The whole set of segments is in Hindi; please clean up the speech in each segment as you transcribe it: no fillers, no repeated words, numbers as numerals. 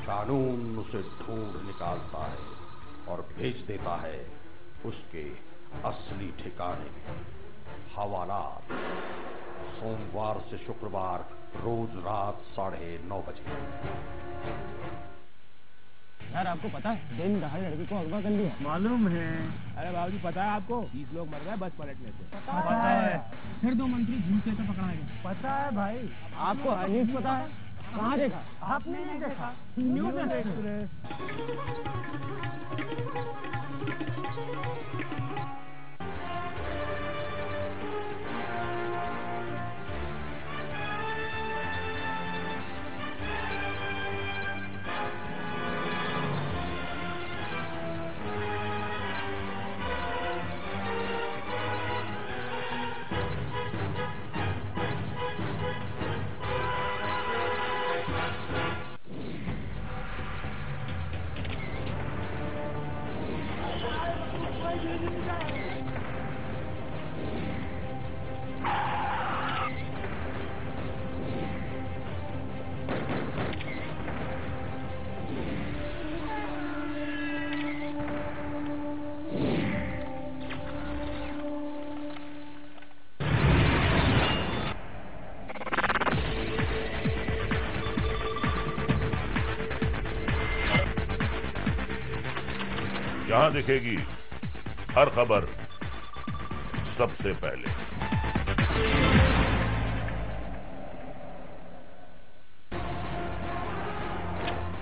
कानून उसे ढूंढ निकालता है और भेज देता है उसके असली ठिकाने में। हवालात सोमवार से शुक्रवार रोज रात 9:30 बजे। यार आपको पता है दिन दहाड़े लड़की को अगवा कर लिया? मालूम है। अरे बाबूजी पता है आपको 20 लोग मर गए बस पलटने से। पता है। फिर 2 मंत्री झूठे तो पकड़ा गए। पता है भाई। आपको हर न्यूज पता है? कहाँ देखा? आपने नहीं देखा? News express. यहां दिखेगी हर खबर सबसे पहले।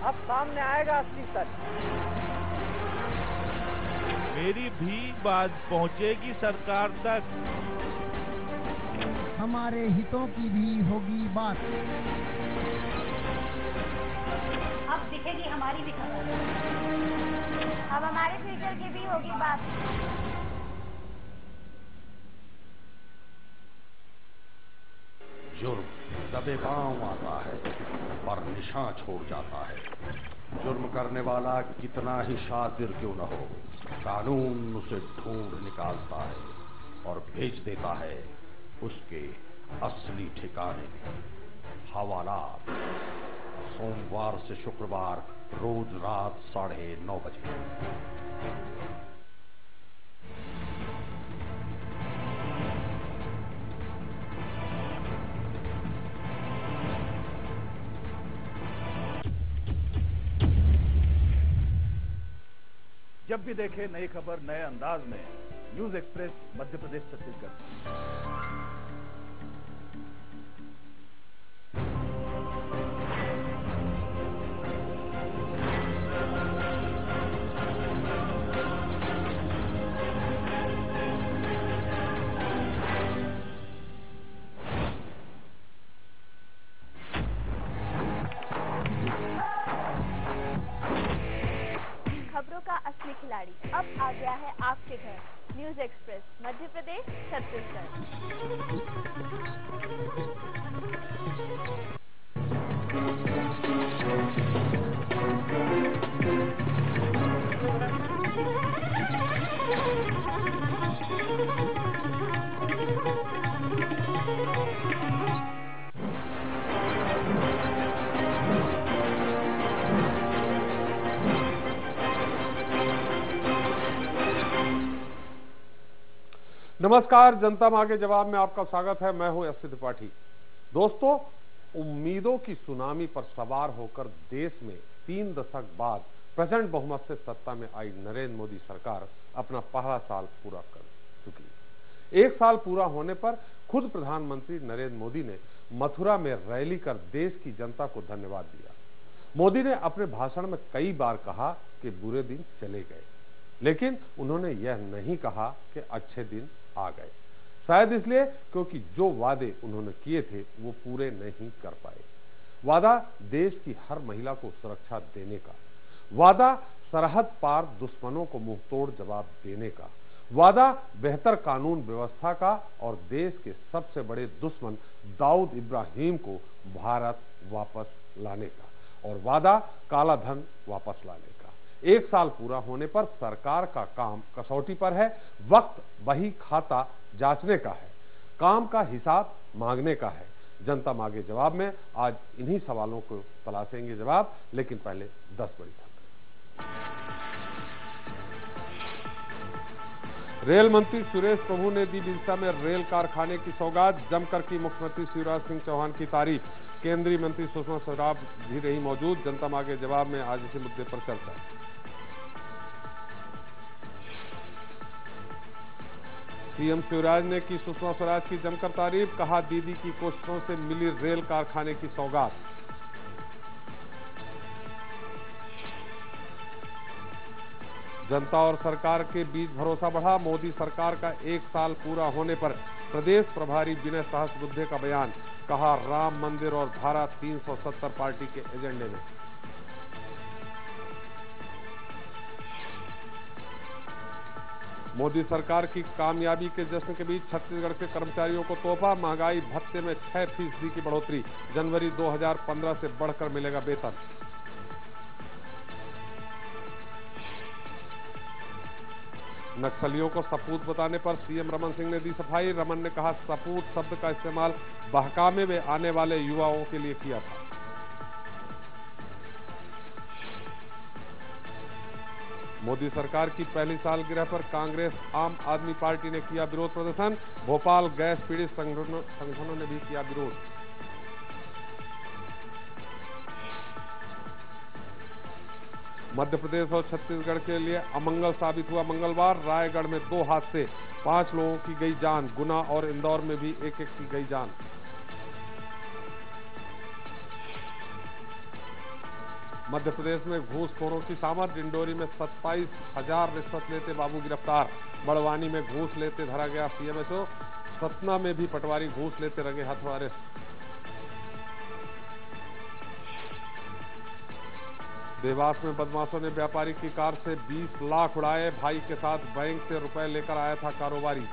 अब सामने आएगा असली सच। मेरी भी बात पहुंचेगी सरकार तक। हमारे हितों की भी होगी बात। अब दिखेगी हमारी भी खबर। अब हमारे फ्यूचर की भी होगी बात। जुर्म दबे पांव आता है पर निशान छोड़ जाता है। जुर्म करने वाला कितना ही शातिर क्यों न हो, कानून उसे ढूंढ निकालता है और भेज देता है उसके असली ठिकाने में। हवालात सोमवार से शुक्रवार रोज रात 9:30 बजे। जब भी देखे नई खबर नए अंदाज में, न्यूज एक्सप्रेस मध्य प्रदेश छत्तीसगढ़। खबरों का असली खिलाड़ी अब आ गया है आपके घर। न्यूज एक्सप्रेस मध्य प्रदेश नमस्कार, जनता मांगे जवाब में आपका स्वागत है। मैं हूं एस त्रिपाठी। दोस्तों, उम्मीदों की सुनामी पर सवार होकर देश में 3 दशक बाद प्रचंड बहुमत से सत्ता में आई नरेंद्र मोदी सरकार अपना पहला साल पूरा कर चुकी है। 1 साल पूरा होने पर खुद प्रधानमंत्री नरेंद्र मोदी ने मथुरा में रैली कर देश की जनता को धन्यवाद दिया। मोदी ने अपने भाषण में कई बार कहा कि बुरे दिन चले गए, लेकिन उन्होंने यह नहीं कहा कि अच्छे दिन आ गए। शायद इसलिए क्योंकि जो वादे उन्होंने किए थे वो पूरे नहीं कर पाए। वादा देश की हर महिला को सुरक्षा देने का, वादा सरहद पार दुश्मनों को मुंहतोड़ जवाब देने का, वादा बेहतर कानून व्यवस्था का और देश के सबसे बड़े दुश्मन दाऊद इब्राहिम को भारत वापस लाने का, और वादा काला धन वापस लाने का। 1 साल पूरा होने पर सरकार का काम कसौटी पर है। वक्त बही खाता जांचने का है, काम का हिसाब मांगने का है, जनता मांगे जवाब में आज इन्हीं सवालों को तलाशेंगे जवाब, लेकिन पहले 10 बड़ी खबर। रेल मंत्री सुरेश प्रभु ने दी बिरसा में रेल कारखाने की सौगात, जमकर की मुख्यमंत्री शिवराज सिंह चौहान की तारीफ। केंद्रीय मंत्री सुषमा स्वराज भी रही मौजूद। जनता मांगे जवाब में आज इसी मुद्दे पर चर्चा। सीएम शिवराज ने की सुषमा स्वराज की जमकर तारीफ, कहा दीदी की कोशिशों से मिली रेल कारखाने की सौगात। जनता और सरकार के बीच भरोसा बढ़ा, मोदी सरकार का 1 साल पूरा होने पर प्रदेश प्रभारी विनय सहस्रबुद्धे का बयान, कहा राम मंदिर और धारा 370 पार्टी के एजेंडे में। मोदी सरकार की कामयाबी के जश्न के बीच छत्तीसगढ़ के कर्मचारियों को तोहफा, महंगाई भत्ते में 6% की बढ़ोतरी, जनवरी 2015 से बढ़कर मिलेगा वेतन। नक्सलियों को सपूत बताने पर सीएम रमन सिंह ने दी सफाई। रमन ने कहा सपूत शब्द का इस्तेमाल बहकावे में आने वाले युवाओं के लिए किया था। मोदी सरकार की पहली सालगिरह पर कांग्रेस आम आदमी पार्टी ने किया विरोध प्रदर्शन, भोपाल गैस पीड़ित संगठनों ने भी किया विरोध। मध्य प्रदेश और छत्तीसगढ़ के लिए अमंगल साबित हुआ मंगलवार, रायगढ़ में 2 हादसे, 5 लोगों की गई जान, गुना और इंदौर में भी एक की गई जान। मध्य प्रदेश में घूसखोरों की सामत, डिंडोरी में 27,000 रिश्वत लेते बाबू गिरफ्तार, बड़वानी में घूस लेते धरा गया सीएमएचओ, सतना में भी पटवारी घूस लेते रंगे हाथों अरेस्ट। देवास में बदमाशों ने व्यापारी की कार से 20 लाख उड़ाए, भाई के साथ बैंक से रुपए लेकर आया था कारोबारी।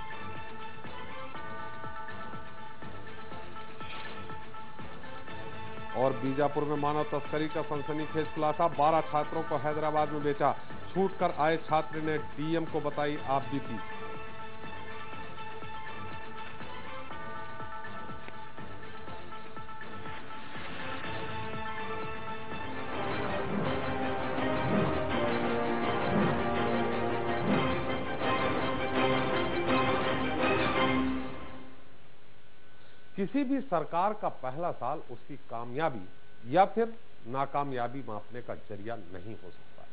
और बीजापुर में मानव तस्करी का सनसनीखेज खुलासा, 12 छात्रों को हैदराबाद में बेचा, छूट कर आए छात्र ने डीएम को बताई आप बीती। किसी भी सरकार का पहला साल उसकी कामयाबी या फिर नाकामयाबी मापने का जरिया नहीं हो सकता,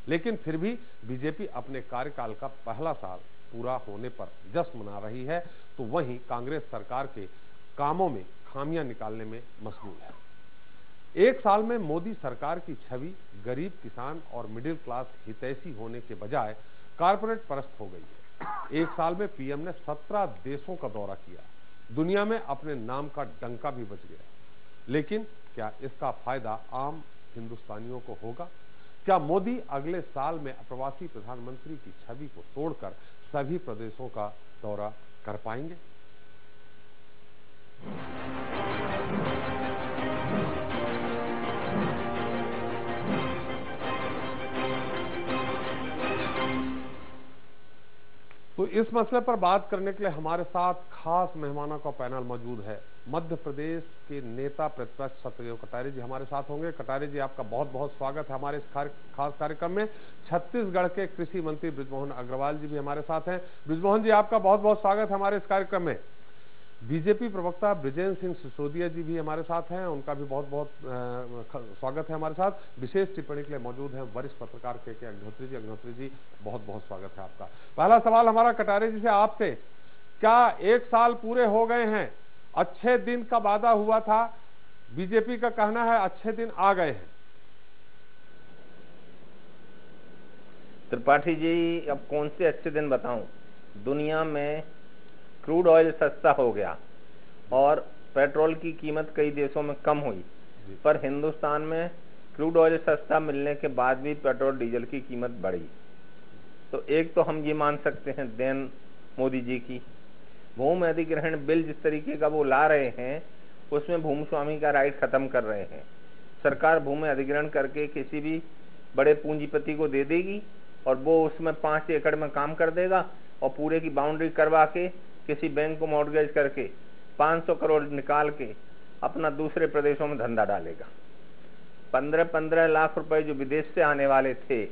लेकिन फिर भी बीजेपी अपने कार्यकाल का पहला साल पूरा होने पर जश्न मना रही है, तो वहीं कांग्रेस सरकार के कामों में खामियां निकालने में मशगूल है। 1 साल में मोदी सरकार की छवि गरीब, किसान और मिडिल क्लास हितैषी होने के बजाय कारपोरेट परस्त हो गई है। 1 साल में पीएम ने 17 देशों का दौरा किया, दुनिया में अपने नाम का डंका भी बच गया, लेकिन क्या इसका फायदा आम हिंदुस्तानियों को होगा? क्या मोदी अगले साल में अप्रवासी प्रधानमंत्री की छवि को तोड़कर सभी प्रदेशों का दौरा कर पाएंगे? तो इस मसले पर बात करने के लिए हमारे साथ खास मेहमानों का पैनल मौजूद है। मध्य प्रदेश के नेता प्रतिपक्ष सत्यदेव कटारे जी हमारे साथ होंगे। कटारे जी, आपका बहुत बहुत स्वागत है हमारे इस खास कार्यक्रम में। छत्तीसगढ़ के कृषि मंत्री बृजमोहन अग्रवाल जी भी हमारे साथ हैं। बृजमोहन जी, आपका बहुत बहुत स्वागत है हमारे इस कार्यक्रम में। बीजेपी प्रवक्ता बृजेंद्र सिंह सिसोदिया जी भी हमारे साथ हैं, उनका भी बहुत बहुत स्वागत है हमारे साथ। विशेष टिप्पणी के लिए मौजूद हैं वरिष्ठ पत्रकार के अग्निहोत्री जी। अग्निहोत्री जी, बहुत बहुत स्वागत है आपका। पहला सवाल हमारा कटारे जी से आपसे, क्या 1 साल पूरे हो गए हैं, अच्छे दिन का वादा हुआ था, बीजेपी का कहना है अच्छे दिन आ गए हैं? त्रिपाठी जी, अब कौन से अच्छे दिन बताऊं? दुनिया में क्रूड ऑयल सस्ता हो गया और पेट्रोल की कीमत कई देशों में कम हुई, पर हिंदुस्तान में क्रूड ऑयल सस्ता मिलने के बाद भी पेट्रोल डीजल की कीमत बढ़ी। तो एक तो हम ये मान सकते हैं देन मोदी जी की। भूमि अधिग्रहण बिल जिस तरीके का वो ला रहे हैं, उसमें भूमि स्वामी का राइट खत्म कर रहे हैं। सरकार भूमि अधिग्रहण करके किसी भी बड़े पूंजीपति को दे देगी और वो उसमें 5 एकड़ में काम कर देगा और पूरे की बाउंड्री करवा के किसी बैंक को मॉर्गेज करके 500 करोड़ निकाल के अपना दूसरे प्रदेशों में धंधा डालेगा। 15-15 लाख रुपए जो विदेश से आने वाले थे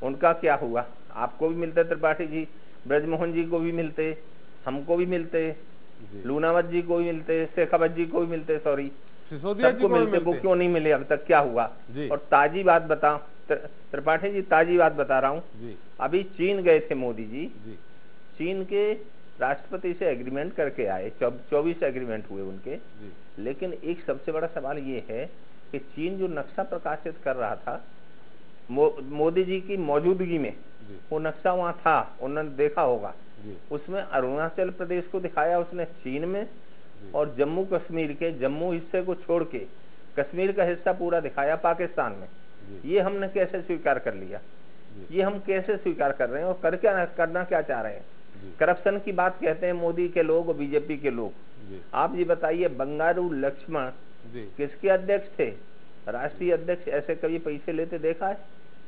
उनका क्या हुआ? आपको भी मिलते त्रिपाठी जी, ब्रजमोहन जी को भी मिलते, हमको भी मिलते, लूनावत जी को भी मिलते, शेखावत जी को भी मिलते, सॉरी सबको मिलते, वो क्यों नहीं मिले अब तक? क्या हुआ? और ताजी बात बताओ त्रिपाठी जी, ताजी बात बता रहा हूँ। अभी चीन गए थे मोदी जी, चीन के राष्ट्रपति से एग्रीमेंट करके आए, 24 एग्रीमेंट हुए उनके। लेकिन एक सबसे बड़ा सवाल ये है कि चीन जो नक्शा प्रकाशित कर रहा था मोदी जी की मौजूदगी में, वो नक्शा वहाँ था, उन्होंने देखा होगा, उसमें अरुणाचल प्रदेश को दिखाया उसने चीन में, और जम्मू कश्मीर के जम्मू हिस्से को छोड़ के कश्मीर का हिस्सा पूरा दिखाया पाकिस्तान में। ये हमने कैसे स्वीकार कर लिया? ये हम कैसे स्वीकार कर रहे हैं और करना क्या चाह रहे हैं? करप्शन की बात कहते हैं मोदी के लोग और बीजेपी के लोग। आप ये बताइए, बंगारू लक्ष्मण किसके अध्यक्ष थे? राष्ट्रीय अध्यक्ष। ऐसे कभी पैसे लेते देखा है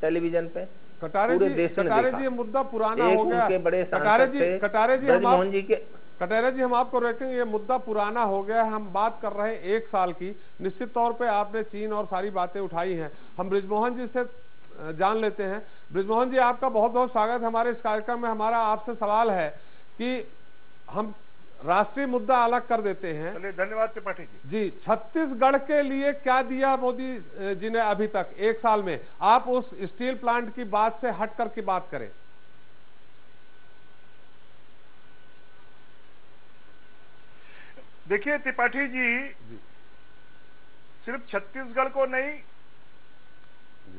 टेलीविजन पे? कटारे जी ये मुद्दा पुराना हो गया। उनके बड़े सांसद थे ब्रजमोहन जी के। कटारे जी हम आपको रोकेंगे, ये मुद्दा पुराना हो गया है। हम बात कर रहे हैं 1 साल की। निश्चित तौर पे आपने चीन और सारी बातें उठाई हैं। हम ब्रजमोहन जी से जान लेते हैं। ब्रजमोहन जी, आपका बहुत बहुत स्वागत हमारे इस कार्यक्रम में। हमारा आपसे सवाल है कि हम राष्ट्रीय मुद्दा अलग कर देते हैं। चलिए, धन्यवाद त्रिपाठी जी। छत्तीसगढ़ के लिए क्या दिया मोदी जी ने अभी तक 1 साल में? आप उस स्टील प्लांट की बात से हट करके बात करें। देखिए त्रिपाठी जी, सिर्फ छत्तीसगढ़ को नहीं,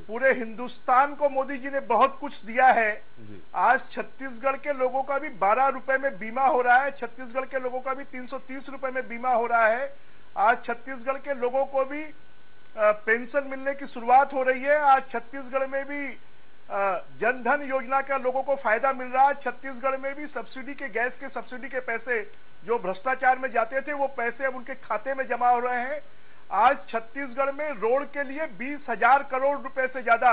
पूरे हिंदुस्तान को मोदी जी ने बहुत कुछ दिया है। आज छत्तीसगढ़ के लोगों का भी 12 रुपए में बीमा हो रहा है, छत्तीसगढ़ के लोगों का भी 330 रुपए में बीमा हो रहा है। आज छत्तीसगढ़ के लोगों को भी पेंशन मिलने की शुरुआत हो रही है। आज छत्तीसगढ़ में भी जनधन योजना का लोगों को फायदा मिल रहा है। छत्तीसगढ़ में भी सब्सिडी के, गैस के सब्सिडी के पैसे जो भ्रष्टाचार में जाते थे, वो पैसे अब उनके खाते में जमा हो रहे हैं। आज छत्तीसगढ़ में रोड के लिए 20,000 करोड़ रुपए से ज्यादा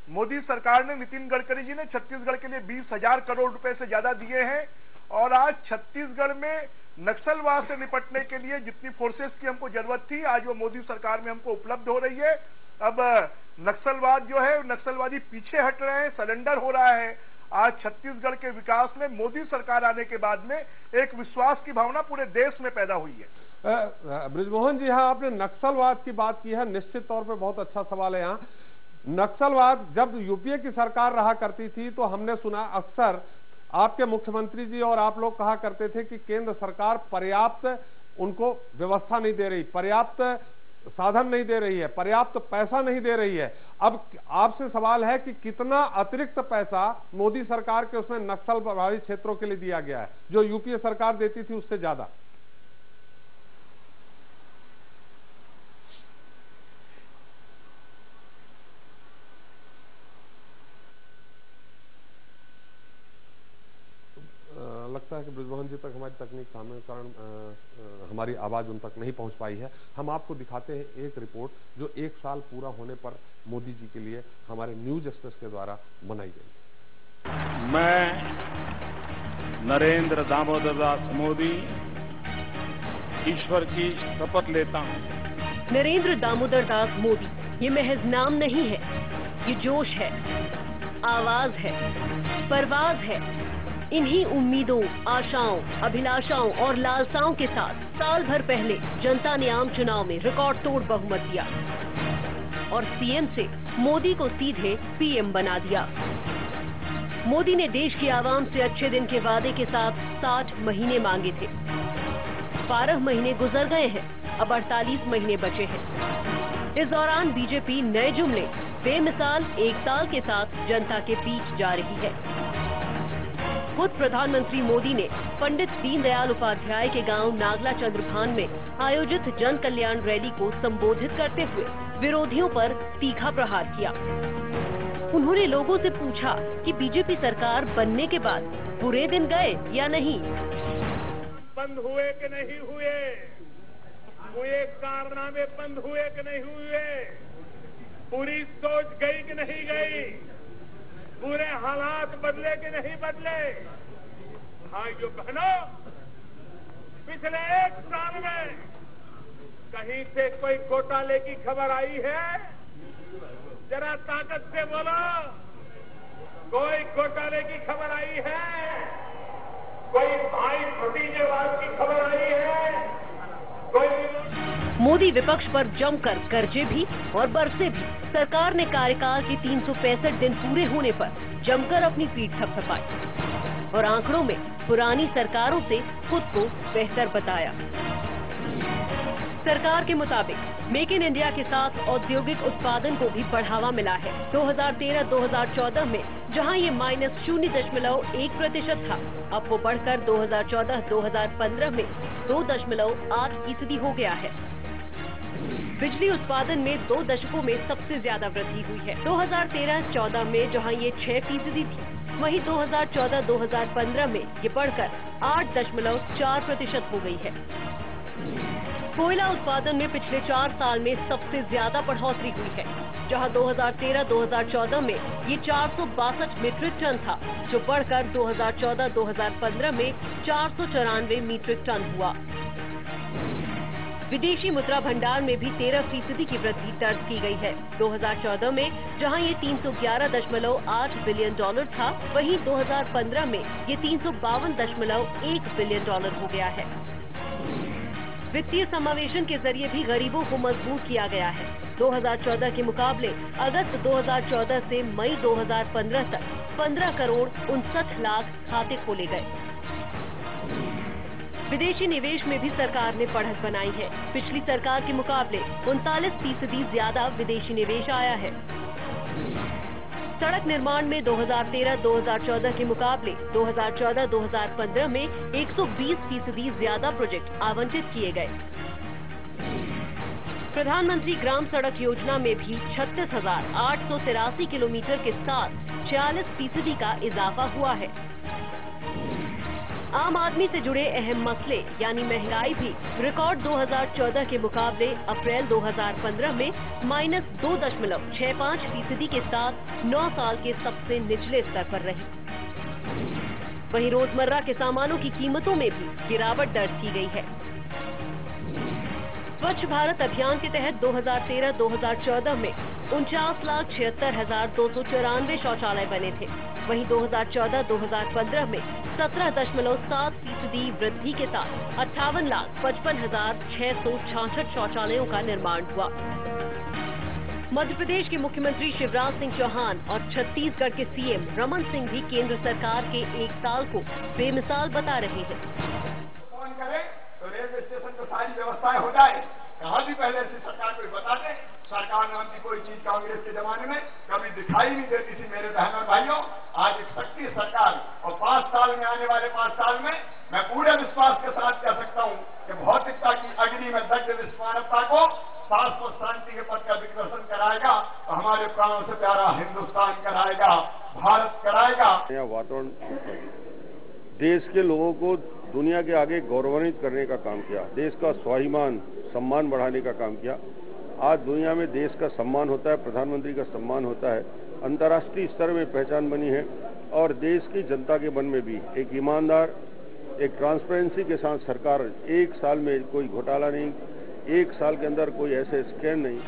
मोदी सरकार ने, नितिन गडकरी जी ने छत्तीसगढ़ के लिए 20,000 करोड़ रुपए से ज्यादा दिए हैं। और आज छत्तीसगढ़ में नक्सलवाद से निपटने के लिए जितनी फोर्सेस की हमको जरूरत थी, आज वो मोदी सरकार में हमको उपलब्ध हो रही है। अब नक्सलवाद जो है, नक्सलवादी पीछे हट रहे हैं, सरेंडर हो रहा है। आज छत्तीसगढ़ के विकास में मोदी सरकार आने के बाद में एक विश्वास की भावना पूरे देश में पैदा हुई है। ब्रजमोहन जी, हाँ, आपने नक्सलवाद की बात की है। निश्चित तौर पे बहुत अच्छा सवाल है। यहाँ नक्सलवाद जब यूपीए की सरकार रहा करती थी तो हमने सुना अक्सर आपके मुख्यमंत्री जी और आप लोग कहा करते थे कि केंद्र सरकार पर्याप्त उनको व्यवस्था नहीं दे रही, पर्याप्त साधन नहीं दे रही है, पर्याप्त पैसा नहीं दे रही है। अब आपसे सवाल है कि कितना अतिरिक्त पैसा मोदी सरकार के उसमें नक्सल प्रभावित क्षेत्रों के लिए दिया गया है, जो यूपीए सरकार देती थी उससे ज्यादा? लगता है कि ब्रजमोहन जी तक हमारी तकनीक खाने के कारण हमारी आवाज उन तक नहीं पहुंच पाई है। हम आपको दिखाते हैं एक रिपोर्ट जो 1 साल पूरा होने पर मोदी जी के लिए हमारे न्यूज एक्सप्रेस के द्वारा बनाई गई। मैं नरेंद्र दामोदर दास मोदी ईश्वर की शपथ लेता हूं। नरेंद्र दामोदर दास मोदी, ये महज नाम नहीं है, ये जोश है, आवाज है, परवाज है। इन्हीं उम्मीदों, आशाओं, अभिलाषाओं और लालसाओं के साथ साल भर पहले जनता ने आम चुनाव में रिकॉर्ड तोड़ बहुमत दिया और सीएम से मोदी को सीधे पीएम बना दिया। मोदी ने देश की आवाम से अच्छे दिन के वादे के साथ 60 महीने मांगे थे। 12 महीने गुजर गए हैं, अब 48 महीने बचे हैं। इस दौरान बीजेपी नए जुमले बेमिसाल 1 साल के साथ जनता के बीच जा रही है। खुद प्रधानमंत्री मोदी ने पंडित दीनदयाल उपाध्याय के गांव नागला चंद्रभान में आयोजित जन कल्याण रैली को संबोधित करते हुए विरोधियों पर तीखा प्रहार किया। उन्होंने लोगों से पूछा कि बीजेपी सरकार बनने के बाद बुरे दिन गए या नहीं। बंद हुए कि नहीं हुए, हुए कारनामे बंद हुए कि नहीं हुए, पूरी सोच गई कि नहीं गई, पूरे हालात बदले कि नहीं बदले। भाइयों बहनों, पिछले 1 साल में कहीं से कोई घोटाले की खबर आई है? जरा ताकत से बोलो, कोई घोटाले की खबर आई है? कोई भाई भतीजेवाद की खबर आई है? कोई मोदी विपक्ष पर जमकर गरजे भी और बरसे भी। सरकार ने कार्यकाल के 365 दिन पूरे होने पर जमकर अपनी पीठ थपथपाई और आंकड़ों में पुरानी सरकारों से खुद को बेहतर बताया। सरकार के मुताबिक मेक इन इंडिया के साथ औद्योगिक उत्पादन को भी बढ़ावा मिला है। 2013-2014 में जहां ये -0.1% था, अब वो बढ़कर 2014-2015 में 2.8% हो गया है। बिजली उत्पादन में 2 दशकों में सबसे ज्यादा वृद्धि हुई है। 2013-14 में जहां ये 6% थी, वहीं 2014-2015 में ये बढ़कर 8.4% हो गई है। कोयला उत्पादन में पिछले 4 साल में सबसे ज्यादा बढ़ोतरी हुई है, जहां 2013-2014 में ये 462 मीट्रिक टन था, जो बढ़कर 2014-2015 में 494 मीट्रिक टन हुआ। विदेशी मुद्रा भंडार में भी 13% की वृद्धि दर्ज की गई है। 2014 में जहां ये $311.8 बिलियन था, वहीं 2015 में ये $352.1 बिलियन हो गया है। वित्तीय समावेशन के जरिए भी गरीबों को मजबूत किया गया है। 2014 के मुकाबले अगस्त 2014 से मई 2015 तक 15 करोड़ 59 लाख खाते खोले गए। विदेशी निवेश में भी सरकार ने बढ़त बनाई है। पिछली सरकार के मुकाबले 39% ज्यादा विदेशी निवेश आया है। सड़क निर्माण में 2013-2014 के मुकाबले 2014-2015 में 120% ज्यादा प्रोजेक्ट आवंटित किए गए। प्रधानमंत्री ग्राम सड़क योजना में भी 36,883 किलोमीटर के साथ 46% का इजाफा हुआ है। आम आदमी से जुड़े अहम मसले यानी महंगाई भी रिकॉर्ड 2014 के मुकाबले अप्रैल 2015 में -2.65% के साथ 9 साल के सबसे निचले स्तर पर रही। वहीं रोजमर्रा के सामानों की कीमतों में भी गिरावट दर्ज की गई है। स्वच्छ भारत अभियान के तहत 2013-2014 में 49,76,294 शौचालय बने थे। वहीं 2014-2015 में 17.7% वृद्धि के साथ 58,55,666 शौचालयों का निर्माण हुआ। मध्य प्रदेश के मुख्यमंत्री शिवराज सिंह चौहान और छत्तीसगढ़ के सीएम रमन सिंह भी केंद्र सरकार के 1 साल को बेमिसाल बता रहे हैं। फोन करें तो रेलवे स्टेशन पर सारी व्यवस्थाएं हो जाए। कहा भी पहले से सरकार को बता दे, सरकार नाम की कोई चीज कांग्रेस के जमाने में कभी दिखाई नहीं देती थी। मेरे बहन और भाइयों, आज एक सक्रिय सरकार और 5 साल में आने वाले 5 साल में मैं पूरे विश्वास के साथ कह सकता हूं कि भौतिकता की अग्नि में दग्ध विस्मानता को शाश्वत शांति के पथ का विकर्षण कराएगा तो हमारे प्राणों से प्यारा हिंदुस्तान कराएगा, भारत कराएगा। वातावरण देश के लोगों को दुनिया के आगे गौरवान्वित करने का काम किया, देश का स्वाभिमान सम्मान बढ़ाने का काम किया। आज दुनिया में देश का सम्मान होता है, प्रधानमंत्री का सम्मान होता है, अंतर्राष्ट्रीय स्तर में पहचान बनी है और देश की जनता के मन में भी एक ईमानदार, एक ट्रांसपेरेंसी के साथ सरकार 1 साल में कोई घोटाला नहीं, 1 साल के अंदर कोई ऐसे स्कैम नहीं।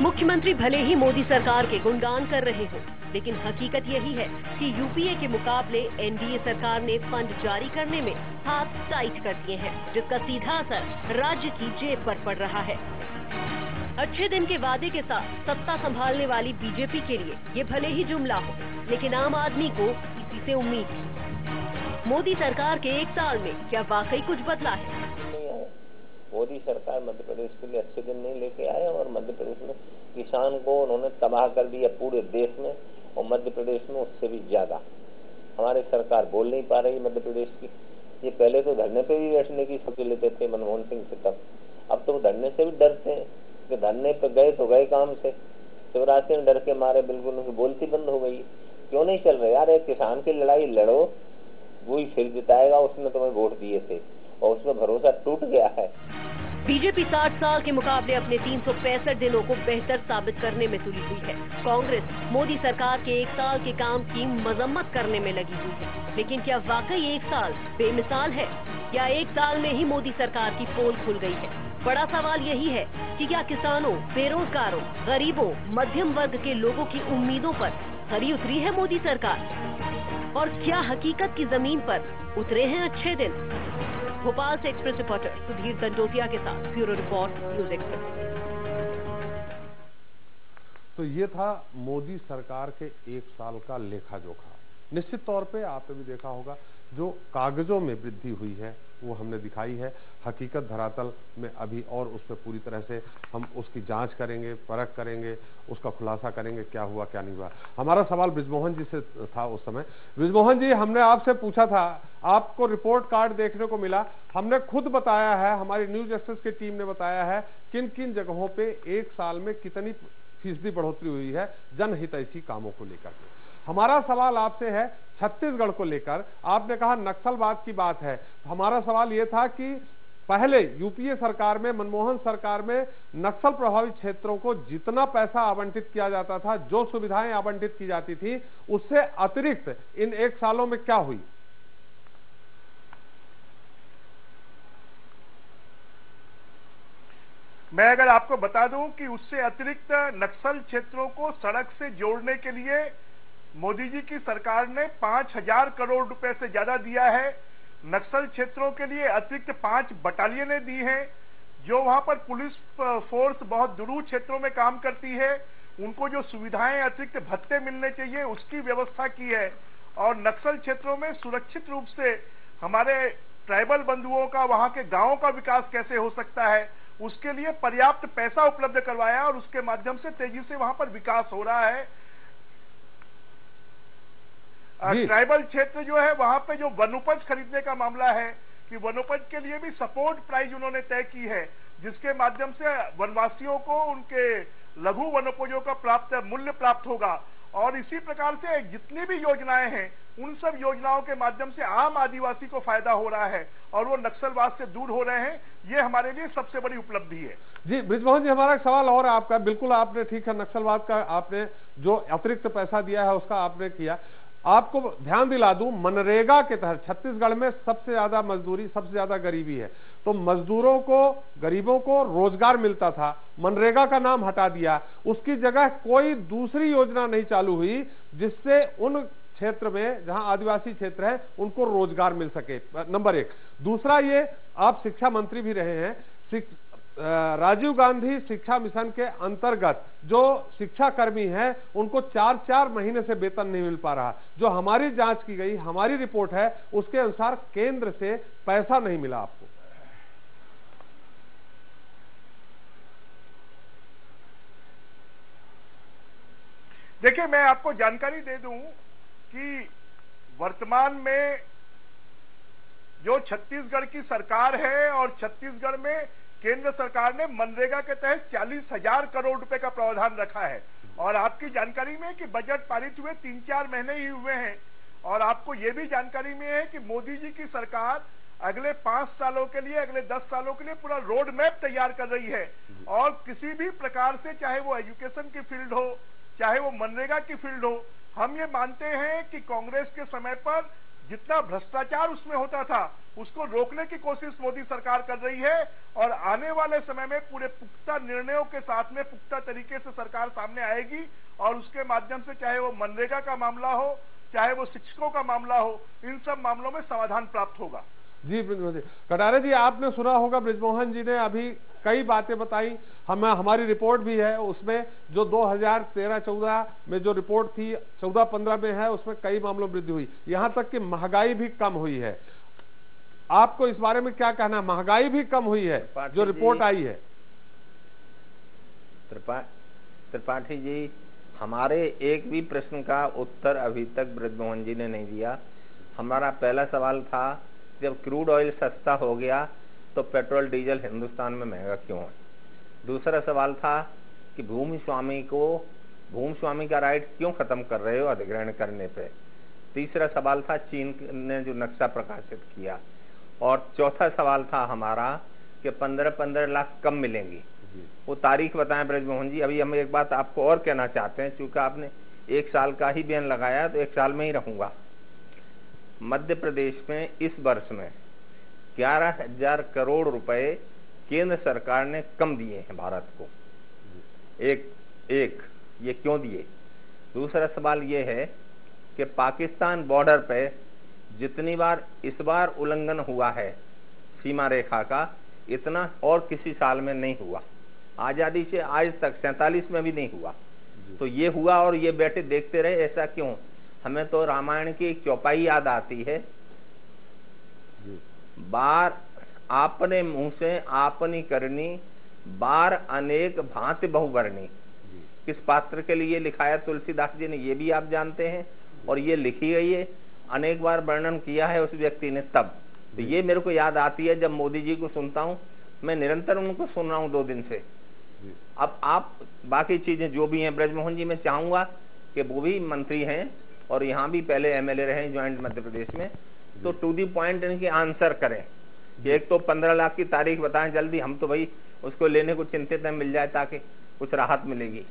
मुख्यमंत्री भले ही मोदी सरकार के गुणगान कर रहे हो, लेकिन हकीकत यही है कि यूपीए के मुकाबले एनडीए सरकार ने फंड जारी करने में हाथ टाइट कर दिए हैं, जिसका सीधा असर राज्य की जेब पर पड़ रहा है। अच्छे दिन के वादे के साथ सत्ता संभालने वाली बीजेपी के लिए ये भले ही जुमला हो, लेकिन आम आदमी को इसी से उम्मीद है। मोदी सरकार के 1 साल में क्या वाकई कुछ बदला है? मोदी सरकार मध्य प्रदेश के लिए अच्छे दिन नहीं लेके आए और मध्य प्रदेश में किसान को उन्होंने तबाह कर दिया पूरे देश में, और मध्य प्रदेश में उससे भी ज्यादा। हमारी सरकार बोल नहीं पा रही मध्य प्रदेश की। ये पहले तो धरने पे भी बैठने की सोच लेते थे मनमोहन सिंह से तब, अब तो धरने से भी डरते हैं कि धरने पे गए तो गए काम से। शिवराज सिंह डर के मारे बिल्कुल उनकी बोलती बंद हो गई। क्यों नहीं चल रहे यार? एक किसान की लड़ाई लड़ो, वही फिर जिताएगा, उसमें तुम्हें वोट दिए थे और उसमें भरोसा टूट गया है। बीजेपी 60 साल के मुकाबले अपने 365 दिनों को बेहतर साबित करने में तुली हुई है। कांग्रेस मोदी सरकार के 1 साल के काम की मजम्मत करने में लगी हुई है, लेकिन क्या वाकई 1 साल बेमिसाल है या 1 साल में ही मोदी सरकार की पोल खुल गई है? बड़ा सवाल यही है कि क्या किसानों, बेरोजगारों, गरीबों, मध्यम वर्ग के लोगों की उम्मीदों पर खरी उतरी है मोदी सरकार? और क्या हकीकत की जमीन पर उतरे हैं अच्छे दिन? भोपाल से एक्सप्रेस रिपोर्टर सुधीर दंडोतिया के साथ ब्यूरो रिपोर्ट, न्यूज एक्सप्रेस। तो ये था मोदी सरकार के 1 साल का लेखा जोखा। निश्चित तौर पे आपने भी देखा होगा, जो कागजों में वृद्धि हुई है वो हमने दिखाई है। हकीकत धरातल में अभी और उस पर पूरी तरह से हम उसकी जांच करेंगे, परख करेंगे, उसका खुलासा करेंगे, क्या हुआ क्या नहीं हुआ। हमारा सवाल बृजमोहन जी से था उस समय। बृजमोहन जी, हमने आपसे पूछा था, आपको रिपोर्ट कार्ड देखने को मिला, हमने खुद बताया है, हमारी न्यूज एक्सप्रेस की टीम ने बताया है किन किन जगहों पे 1 साल में कितनी फीसदी बढ़ोतरी हुई है जनहितैषी कामों को लेकर के। हमारा सवाल आपसे है छत्तीसगढ़ को लेकर, आपने कहा नक्सलवाद की बात है। हमारा सवाल यह था कि पहले यूपीए सरकार में, मनमोहन सरकार में नक्सल प्रभावित क्षेत्रों को जितना पैसा आवंटित किया जाता था, जो सुविधाएं आवंटित की जाती थी, उससे अतिरिक्त इन 1 सालों में क्या हुई? मैं अगर आपको बता दूं कि उससे अतिरिक्त नक्सल क्षेत्रों को सड़क से जोड़ने के लिए मोदी जी की सरकार ने 5,000 करोड़ रुपए से ज्यादा दिया है। नक्सल क्षेत्रों के लिए अतिरिक्त 5 बटालियनें दी हैं, जो वहां पर पुलिस फोर्स बहुत दूर क्षेत्रों में काम करती है, उनको जो सुविधाएं अतिरिक्त भत्ते मिलने चाहिए उसकी व्यवस्था की है। और नक्सल क्षेत्रों में सुरक्षित रूप से हमारे ट्राइबल बंधुओं का, वहां के गांवों का विकास कैसे हो सकता है, उसके लिए पर्याप्त पैसा उपलब्ध करवाया और उसके माध्यम से तेजी से वहां पर विकास हो रहा है। ट्राइबल क्षेत्र जो है, वहां पे जो वनोपज खरीदने का मामला है कि वनोपज के लिए भी सपोर्ट प्राइस उन्होंने तय की है, जिसके माध्यम से वनवासियों को उनके लघु वनोपजों का मूल्य प्राप्त होगा। और इसी प्रकार से जितनी भी योजनाएं हैं, उन सब योजनाओं के माध्यम से आम आदिवासी को फायदा हो रहा है और वो नक्सलवाद से दूर हो रहे हैं। ये हमारे लिए सबसे बड़ी उपलब्धि है। जी बृजमोहन जी, हमारा सवाल और आपका, बिल्कुल आपने ठीक है, नक्सलवाद का आपने जो अतिरिक्त पैसा दिया है उसका आपने किया। आपको ध्यान दिला दूं, मनरेगा के तहत छत्तीसगढ़ में सबसे ज्यादा मजदूरी, सबसे ज्यादा गरीबी है, तो मजदूरों को, गरीबों को रोजगार मिलता था। मनरेगा का नाम हटा दिया, उसकी जगह कोई दूसरी योजना नहीं चालू हुई जिससे उन क्षेत्र में जहां आदिवासी क्षेत्र है उनको रोजगार मिल सके। नंबर 1। दूसरा, ये आप शिक्षा मंत्री भी रहे हैं, राजीव गांधी शिक्षा मिशन के अंतर्गत जो शिक्षा कर्मी हैं उनको 4-4 महीने से वेतन नहीं मिल पा रहा। जो हमारी जांच की गई, हमारी रिपोर्ट है, उसके अनुसार केंद्र से पैसा नहीं मिला आपको। देखिए, मैं आपको जानकारी दे दूं कि वर्तमान में जो छत्तीसगढ़ की सरकार है और छत्तीसगढ़ में केंद्र सरकार ने मनरेगा के तहत 40,000 करोड़ रुपए का प्रावधान रखा है। और आपकी जानकारी में कि बजट पारित हुए 3-4 महीने ही हुए हैं। और आपको यह भी जानकारी में है कि मोदी जी की सरकार अगले 5 सालों के लिए, अगले 10 सालों के लिए पूरा रोड मैप तैयार कर रही है। और किसी भी प्रकार से, चाहे वो एजुकेशन की फील्ड हो, चाहे वो मनरेगा की फील्ड हो, हम ये मानते हैं कि कांग्रेस के समय पर जितना भ्रष्टाचार उसमें होता था, उसको रोकने की कोशिश मोदी सरकार कर रही है। और आने वाले समय में पूरे पुख्ता निर्णयों के साथ में पुख्ता तरीके से सरकार सामने आएगी और उसके माध्यम से, चाहे वो मनरेगा का मामला हो, चाहे वो शिक्षकों का मामला हो, इन सब मामलों में समाधान प्राप्त होगा। जी कटारे जी, आपने सुना होगा बृजमोहन जी ने अभी कई बातें बताई, हमारी रिपोर्ट भी है, उसमें जो 2013-14 में जो रिपोर्ट थी 14-15 में है, उसमें कई मामलों में वृद्धि हुई, यहां तक कि महंगाई भी कम हुई है। आपको इस बारे में क्या कहना है? महंगाई भी कम हुई है जो रिपोर्ट आई है। त्रिपाठी जी, हमारे एक भी प्रश्न का उत्तर अभी तक बृजमोहन जी ने नहीं दिया। हमारा पहला सवाल था, जब क्रूड ऑयल सस्ता हो गया तो पेट्रोल डीजल हिंदुस्तान में महंगा क्यों है? दूसरा सवाल था कि भूमि स्वामी का राइट क्यों खत्म कर रहे हो अधिग्रहण करने पे? तीसरा सवाल था चीन ने जो नक्शा प्रकाशित किया। और चौथा सवाल था हमारा कि 15-15 लाख कब मिलेंगी, वो तारीख बताएं बृजमोहन जी। अभी हम एक बात आपको और कहना चाहते हैं, चूंकि आपने 1 साल का ही बयान लगाया तो 1 साल में ही रहूंगा। मध्य प्रदेश में इस वर्ष में 11,000 करोड़ रुपए केंद्र सरकार ने कम दिए हैं भारत को। एक ये क्यों दिए? दूसरा सवाल ये है कि पाकिस्तान बॉर्डर पे जितनी बार इस बार उल्लंघन हुआ है सीमा रेखा का, इतना और किसी साल में नहीं हुआ। आजादी से आज तक 47 में भी नहीं हुआ। तो ये हुआ और ये बैठे देखते रहे, ऐसा क्यों? हमें तो रामायण की एक चौपाई याद आती है, बार आपने मुंह से आपनी करनी, बार अनेक भांति बहुवर्णी। किस पात्र के लिए लिखा है तुलसीदास जी ने, ये भी आप जानते हैं, और ये लिखी गई है, अनेक बार वर्णन किया है उस व्यक्ति ने तब। तो ये मेरे को याद आती है जब मोदी जी को सुनता हूँ, मैं निरंतर उनको सुन रहा हूँ 2 दिन से। अब आप बाकी चीजें जो भी हैं, ब्रजमोहन जी मैं चाहूंगा कि वो भी मंत्री हैं और यहाँ भी पहले एमएलए रहे ज्वाइंट मध्य प्रदेश में, तो टू दी पॉइंट इनके आंसर करें। एक तो 15 लाख की तारीख बताएं जल्दी, हम तो भाई उसको लेने को चिंतित है, मिल जाए ताकि कुछ राहत मिलेगी।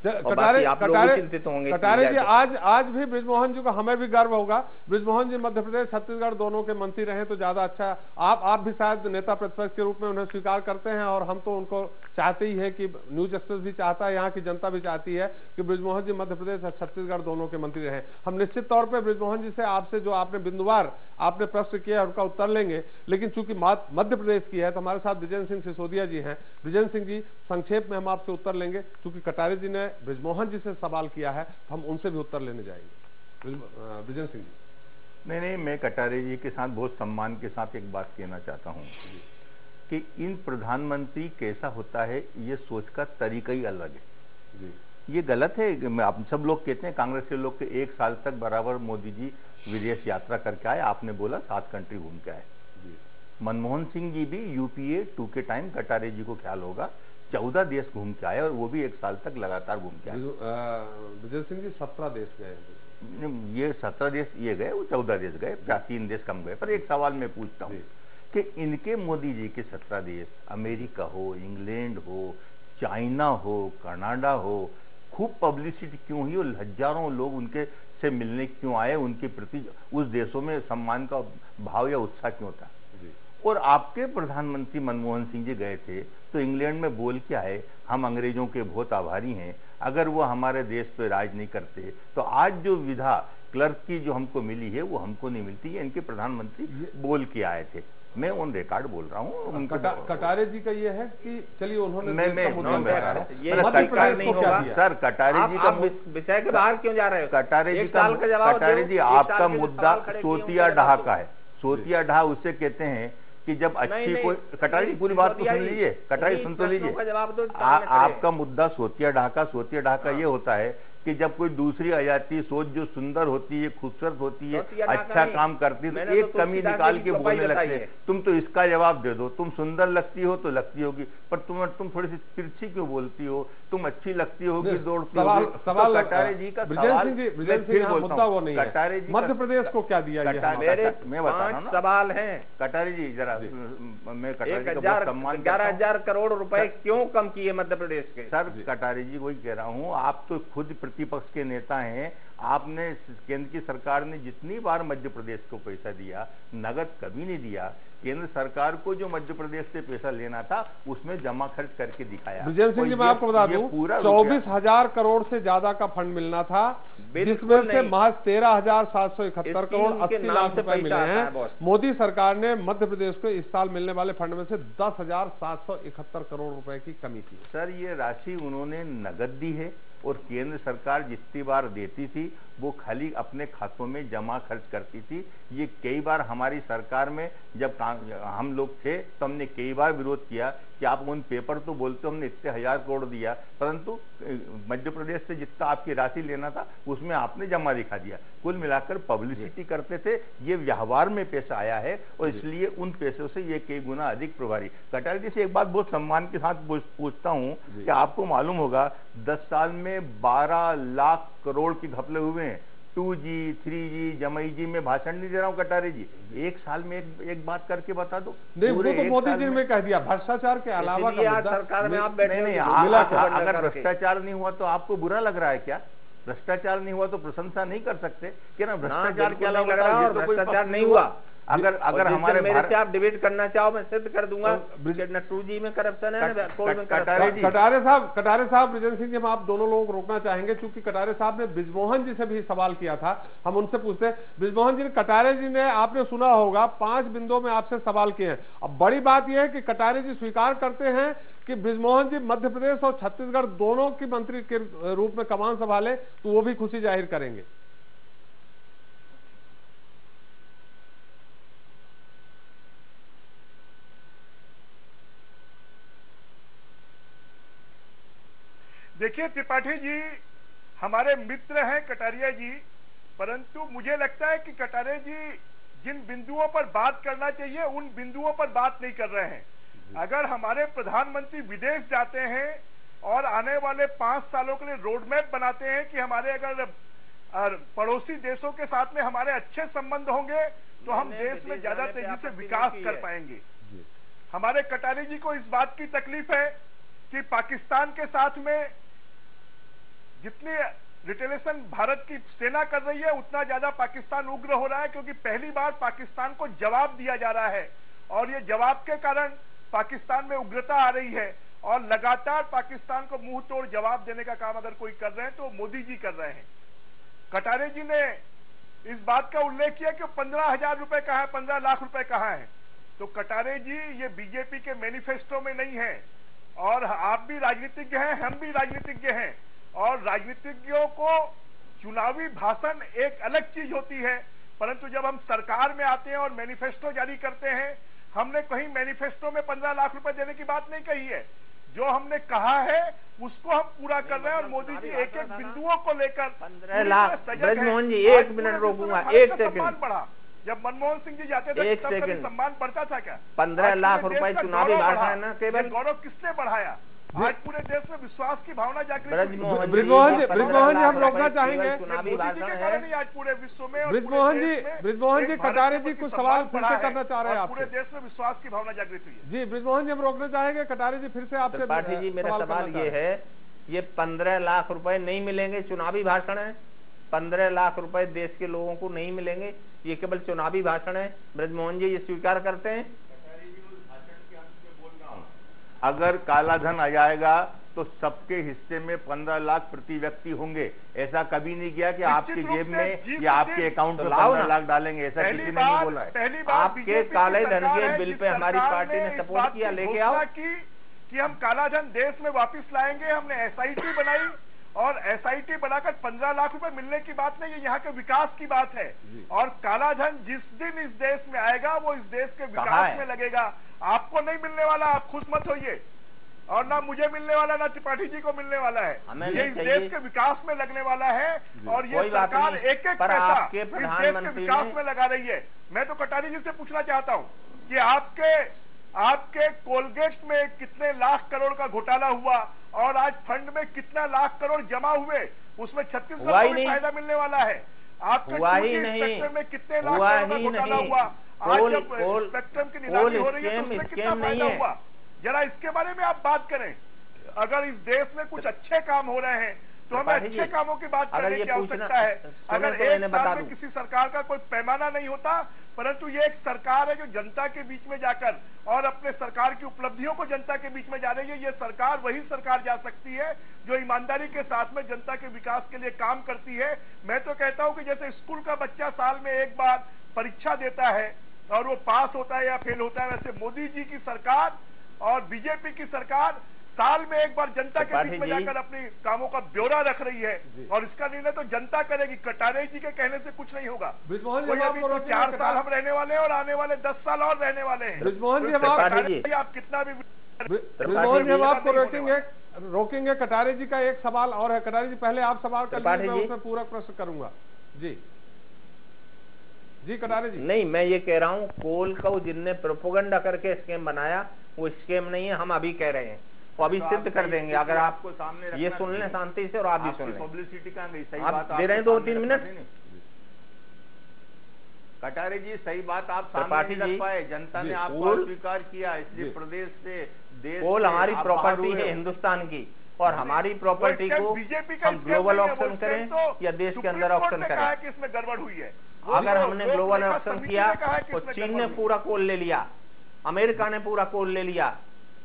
कटारे आप लोग भी चिंतित होंगे। कटारे जी, आज भी ब्रजमोहन जी को हमें भी गर्व होगा। ब्रजमोहन जी मध्य प्रदेश छत्तीसगढ़ दोनों के मंत्री रहे तो ज्यादा अच्छा। आप भी शायद नेता प्रतिपक्ष के रूप में उन्हें स्वीकार करते हैं, और हम तो उनको चाहते ही है कि न्यूज एक्सप्रेस भी चाहता है, यहाँ की जनता भी चाहती है कि ब्रजमोहन जी मध्य प्रदेश और छत्तीसगढ़ दोनों के मंत्री रहे। हम निश्चित तौर पर ब्रजमोहन जी से आपसे जो आपने बिंदुवार आपने प्रश्न किया है उनका उत्तर लेंगे, लेकिन चूंकि मध्य प्रदेश की है तो हमारे साथ विजय सिंह सिसोदिया जी हैं। विजय सिंह जी, संक्षेप में हम आपसे उत्तर लेंगे, चूंकि कटारे जी ने ब्रजमोहन जी से सवाल किया है तो हम उनसे भी उत्तर लेने जाएंगे। विजय सिंह जी। नहीं, मैं कटारे जी के साथ बहुत सम्मान के साथ एक बात कहना चाहता हूं कि इन प्रधानमंत्री कैसा होता है ये सोच का तरीका ही अलग है जी। ये गलत है। आप सब लोग कहते हैं, कांग्रेस के लोग के 1 साल तक बराबर मोदी जी विदेश यात्रा करके आए। आपने बोला 7 कंट्री घूम के आए। मनमोहन सिंह जी भी UPA 2 के टाइम, कटारे जी को ख्याल होगा, 14 देश घूम के आए और वो भी 1 साल तक लगातार घूम के आए। विजय सिंह जी 17 देश गए। ये 17 देश ये गए, वो 14 देश गए, 3 देश कम गए। पर एक सवाल मैं पूछता हूँ कि इनके मोदी जी के 17 देश, अमेरिका हो, इंग्लैंड हो, चाइना हो, कनाडा हो, खूब पब्लिसिटी क्यों हुई और हजारों लोग उनके से मिलने क्यों आए? उनके प्रति उस देशों में सम्मान का भाव या उत्साह क्यों था? और आपके प्रधानमंत्री मनमोहन सिंह जी गए थे तो इंग्लैंड में बोल के आए, हम अंग्रेजों के बहुत आभारी हैं, अगर वो हमारे देश पे राज नहीं करते तो आज जो विधा क्लर्क की जो हमको मिली है वो हमको नहीं मिलती। ये इनके प्रधानमंत्री बोल के आए थे, मैं ऑन रिकॉर्ड बोल रहा हूँ। कटारे जी का ये है कि चलिए उन्होंने सर कटारे जी का विषय के बाहर क्यों जा रहे हो? कटारे जी आपका मुद्दा सोतिया ढहा का है। सोतिया ढहा उससे कहते हैं कि जब अच्छी कोई, कटारी जी पूरी बात तो सुन लीजिए, कटारी सुन तो लीजिए। आपका मुद्दा सोतिया ढाका ये होता है कि जब कोई दूसरी आयाती सोच जो सुंदर होती है, खूबसूरत होती है, अच्छा काम करती है, तो एक कमी निकाल के बोलने लगते हैं। तुम तो इसका जवाब दे दो, तुम सुंदर लगती हो तो लगती होगी, पर तुम थोड़ी सी तिरछी क्यों बोलती हो? तुम अच्छी लगती होगी, दौड़ती होगी। सवाल कटारे जी का मुद्दा वो नहीं है। कटारे जी मध्य प्रदेश को क्या दिया? मैं बता रहा हूँ, सवाल है कटारे जी जरा, मैं कटारे जी का सम्मान 11,000 करोड़ रुपए क्यों कम किए मध्य प्रदेश के? सर कटारे जी वही कह रहा हूँ, आप तो खुद प्रतिपक्ष के नेता हैं। आपने केंद्र की सरकार ने जितनी बार मध्य प्रदेश को पैसा दिया, नगद कभी नहीं दिया। केंद्र सरकार को जो मध्य प्रदेश से पैसा लेना था उसमें जमा खर्च करके दिखाया। विजय सिंह जी, मैं आपको बता दूं, 24,000 करोड़ से ज्यादा का फंड मिलना था, जिसमें से महज 13,771 करोड़ 80 लाख रुपए मिले हैं। मोदी सरकार ने मध्य प्रदेश को इस साल मिलने वाले फंड में से 10,771 करोड़ रुपए की कमी की। सर ये राशि उन्होंने नगद दी है और केंद्र सरकार जितनी बार देती थी वो खाली अपने खातों में जमा खर्च करती थी। ये कई बार हमारी सरकार में जब हम लोग थे तो हमने कई बार विरोध किया कि आप उन पेपर तो बोलते हमने इतने 1,000 करोड़ दिया, परंतु मध्य प्रदेश से जितना आपकी राशि लेना था उसमें आपने जमा दिखा दिया। कुल मिलाकर पब्लिसिटी करते थे, ये व्यवहार में पैसा आया है और इसलिए उन पैसों से ये कई गुना अधिक प्रभारी। कटारे जी से एक बात बहुत सम्मान के साथ पूछता हूँ कि आपको मालूम होगा 10 साल में 12 लाख करोड़ की घपले हुए हैं। 2G, 3G, जमई जी में भाषण नहीं दे रहा हूँ कटारे जी, एक साल में एक बात करके बता दो। नहीं, वो तो मोदी जी ने कह दिया, भ्रष्टाचार के अलावा सरकार में आप बैठे नहीं। अगर भ्रष्टाचार नहीं हुआ तो आपको बुरा लग रहा है क्या? भ्रष्टाचार नहीं हुआ तो प्रशंसा नहीं कर सकते कि ना भ्रष्टाचार के अलावा भ्रष्टाचार नहीं हुआ अगर हमारे मेरे से आप डिबेट करना चाहो मैं सिद्ध कर दूंगा कि नट्टू जी में करप्शन है ना कोल में करप्शन। कटारे साहब ब्रिजेंद्र सिंह जी, हम आप दोनों लोग रोकना चाहेंगे क्योंकि कटारे साहब ने बृजमोहन जी से भी सवाल किया था, हम उनसे पूछते हैं। बृजमोहन जी, कटारे जी ने, आपने सुना होगा, 5 बिंदुओं में आपसे सवाल किए हैं। अब बड़ी बात यह है कि कटारे जी स्वीकार करते हैं कि बृजमोहन जी मध्य प्रदेश और छत्तीसगढ़ दोनों की मंत्री के रूप में कमान संभाले तो वो भी खुशी जाहिर करेंगे। देखिए त्रिपाठी जी हमारे मित्र हैं कटारिया जी, परंतु मुझे लगता है कि कटारे जी जिन बिंदुओं पर बात करना चाहिए उन बिंदुओं पर बात नहीं कर रहे हैं। अगर हमारे प्रधानमंत्री विदेश जाते हैं और आने वाले 5 सालों के लिए रोड मैप बनाते हैं कि हमारे अगर पड़ोसी देशों के साथ में हमारे अच्छे संबंध होंगे तो हम देश में ज्यादा तेजी से विकास कर पाएंगे। हमारे कटारे जी को इस बात की तकलीफ है कि पाकिस्तान के साथ में जितनी रिटेलिएशन भारत की सेना कर रही है उतना ज्यादा पाकिस्तान उग्र हो रहा है, क्योंकि पहली बार पाकिस्तान को जवाब दिया जा रहा है और ये जवाब के कारण पाकिस्तान में उग्रता आ रही है और लगातार पाकिस्तान को मुंह तोड़ जवाब देने का काम अगर कोई कर रहे हैं तो मोदी जी कर रहे हैं। कटारे जी ने इस बात का उल्लेख किया कि 15,000 रुपए कहाँ है, 15 लाख रुपए कहाँ है। तो कटारे जी ये बीजेपी के मैनिफेस्टो में नहीं है और आप भी राजनीतिज्ञ हैं, हम भी राजनीतिज्ञ हैं और राजनीतिज्ञों को चुनावी भाषण एक अलग चीज होती है, परंतु जब हम सरकार में आते हैं और मैनिफेस्टो जारी करते हैं, हमने कहीं मैनिफेस्टो में 15 लाख रुपए देने की बात नहीं कही है। जो हमने कहा है उसको हम पूरा कर रहे हैं और मोदी जी एक एक बिंदुओं को लेकर 15 लाख। ब्रजमोहन जी 1 मिनट रोकूंगा, 1 सेकंड बढ़ा। जब मनमोहन सिंह जी जाते थे तब कभी सम्मान बढ़ता था क्या? 15 लाख रुपए चुनावी भाषण है ना केवल। गौरव किसने बढ़ाया? आज पूरे देश में विश्वास की भावना जागृत। ब्रिजमोहन जी हम रोकना चाहेंगे चुनावी भाषण है आज पूरे विश्व में। ब्रिजमोहन जी कटारे जी कुछ सवाल फिर से करना चाह रहे हैं पूरे देश में विश्वास की भावना जागृत हुई है। जी ब्रिजमोहन जी हम रोकना चाहेंगे, कटारे जी फिर से आपसे। त्रिपाठी जी मेरा सवाल ये है, ये 15 लाख रुपए नहीं मिलेंगे, चुनावी भाषण है। 15 लाख रुपए देश के लोगों को नहीं मिलेंगे, ये केवल चुनावी भाषण है। ब्रजमोहन जी ये स्वीकार करते हैं? अगर काला धन आ जाएगा तो सबके हिस्से में 15 लाख प्रति व्यक्ति होंगे। ऐसा कभी नहीं किया कि आपकी जेब में या आपके अकाउंट में 15 लाख डालेंगे, ऐसा किसी ने नहीं बोला है। आपके काले धन के बिल पे हमारी पार्टी ने सपोर्ट किया, लेके आओ कि हम काला धन देश में वापस लाएंगे। हमने SIT बनाई और SIT बनाकर 15 लाख रुपए मिलने की बात नहीं है, यहाँ के विकास की बात है। और काला धन जिस दिन इस देश में आएगा वो इस देश के विकास में लगेगा। आपको नहीं मिलने वाला, आप खुश मत होइए, और ना मुझे मिलने वाला ना त्रिपाठी जी को मिलने वाला है। ये इस देश के विकास में लगने वाला है और ये सरकार एक एक पैसा इस देश के विकास में लगा रही है। मैं तो कटारी जी से पूछना चाहता हूँ कि आपके कोलगेट में कितने लाख करोड़ का घोटाला हुआ और आज फंड में कितना लाख करोड़ जमा हुए, उसमें छत्तीसगढ़ को भी फायदा मिलने वाला है। आपके स्पेक्ट्रम में कितने लाख करोड़ का घोटाला हुआ, आज जब स्पेक्ट्रम की नीलामी हो रही है तो उसमें कितना फायदा हुआ, जरा इसके बारे में आप बात करें। अगर इस देश में कुछ अच्छे काम हो रहे हैं तो हमें अच्छे कामों की बात करने की आवश्यकता है। अगर एक साल में किसी सरकार का कोई पैमाना नहीं होता, परंतु ये एक सरकार है जो जनता के बीच में जाकर और अपने सरकार की उपलब्धियों को जनता के बीच में जा रही है। ये सरकार वही सरकार जा सकती है जो ईमानदारी के साथ में जनता के विकास के लिए काम करती है। मैं तो कहता हूं कि जैसे स्कूल का बच्चा साल में एक बार परीक्षा देता है और वो पास होता है या फेल होता है, वैसे मोदी जी की सरकार और बीजेपी की सरकार साल में एक बार जनता के बीच में जाकर अपने कामों का ब्यौरा रख रही है और इसका निर्णय तो जनता करेगी। कटारे जी के कहने से कुछ नहीं होगा। कोई अभी तो 4 साल हम रहने वाले हैं और आने वाले 10 साल और रहने वाले हैं। ब्रिजमोहन जी आप कितना भी ब्रिजमोहन जी हम आपको रोकेंगे। कटारे जी का एक सवाल और है। कटारे जी पहले आप सवाल कर लीजिए, मैं उसमें पूरा प्रश्न करूंगा। जी कटारे जी। नहीं, मैं ये कह रहा हूँ कोल को जिनने प्रोपोगंडा करके स्कीम बनाया वो स्कीम नहीं है, हम अभी कह रहे हैं वो अभी सिद्ध कर देंगे। अगर आपको सामने ये सुन लें शांति से और आप भी सुन लें। पब्लिसिटी कहाँ गई? सही आप बात दे रहे हैं 2-3 मिनट। कटारे जी सही बात आप सामने नहीं रख पाए, जनता ने आपको स्वीकार किया, इसलिए प्रदेश से देश कोल हमारी प्रॉपर्टी है हिंदुस्तान की और हमारी प्रॉपर्टी को हम ग्लोबल ऑक्शन करें या देश के अंदर ऑक्शन करें। इसमें गड़बड़ हुई है। अगर हमने ग्लोबल ऑप्शन किया तो चीन ने पूरा कोल ले लिया, अमेरिका ने पूरा कोल ले लिया,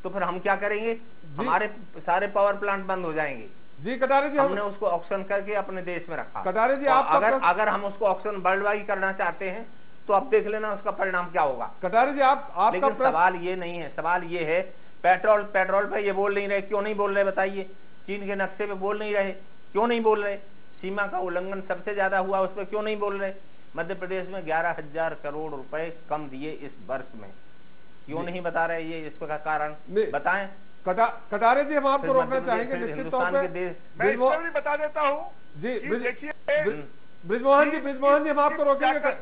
तो फिर हम क्या करेंगे? हमारे सारे पावर प्लांट बंद हो जाएंगे। जी कटारे जी, हमने उसको ऑक्शन करके अपने देश में रखा। कटारे जी, तो आप अगर हम उसको ऑक्शन वर्ल्ड वाइड करना चाहते हैं तो अब देख लेना उसका परिणाम क्या होगा। कटारे जी, आप लेकिन सवाल ये नहीं है, सवाल ये है पेट्रोल पे ये बोल नहीं रहे, क्यों नहीं बोल रहे बताइए? चीन के नक्शे पे बोल नहीं रहे, क्यों नहीं बोल रहे? सीमा का उल्लंघन सबसे ज्यादा हुआ, उस पर क्यों नहीं बोल रहे? मध्य प्रदेश में 11,000 करोड़ रुपए कम दिए इस वर्ष में, क्यों नहीं बता रहे? ये इसका कारण बताएं। कटारे जी, हम आपको रोकना चाहेंगे निश्चित तौर पे। मैं इसको भी बता देता हूँ जी। देखिए ब्रिजमोहन जी, हम आपको रोकेंगे।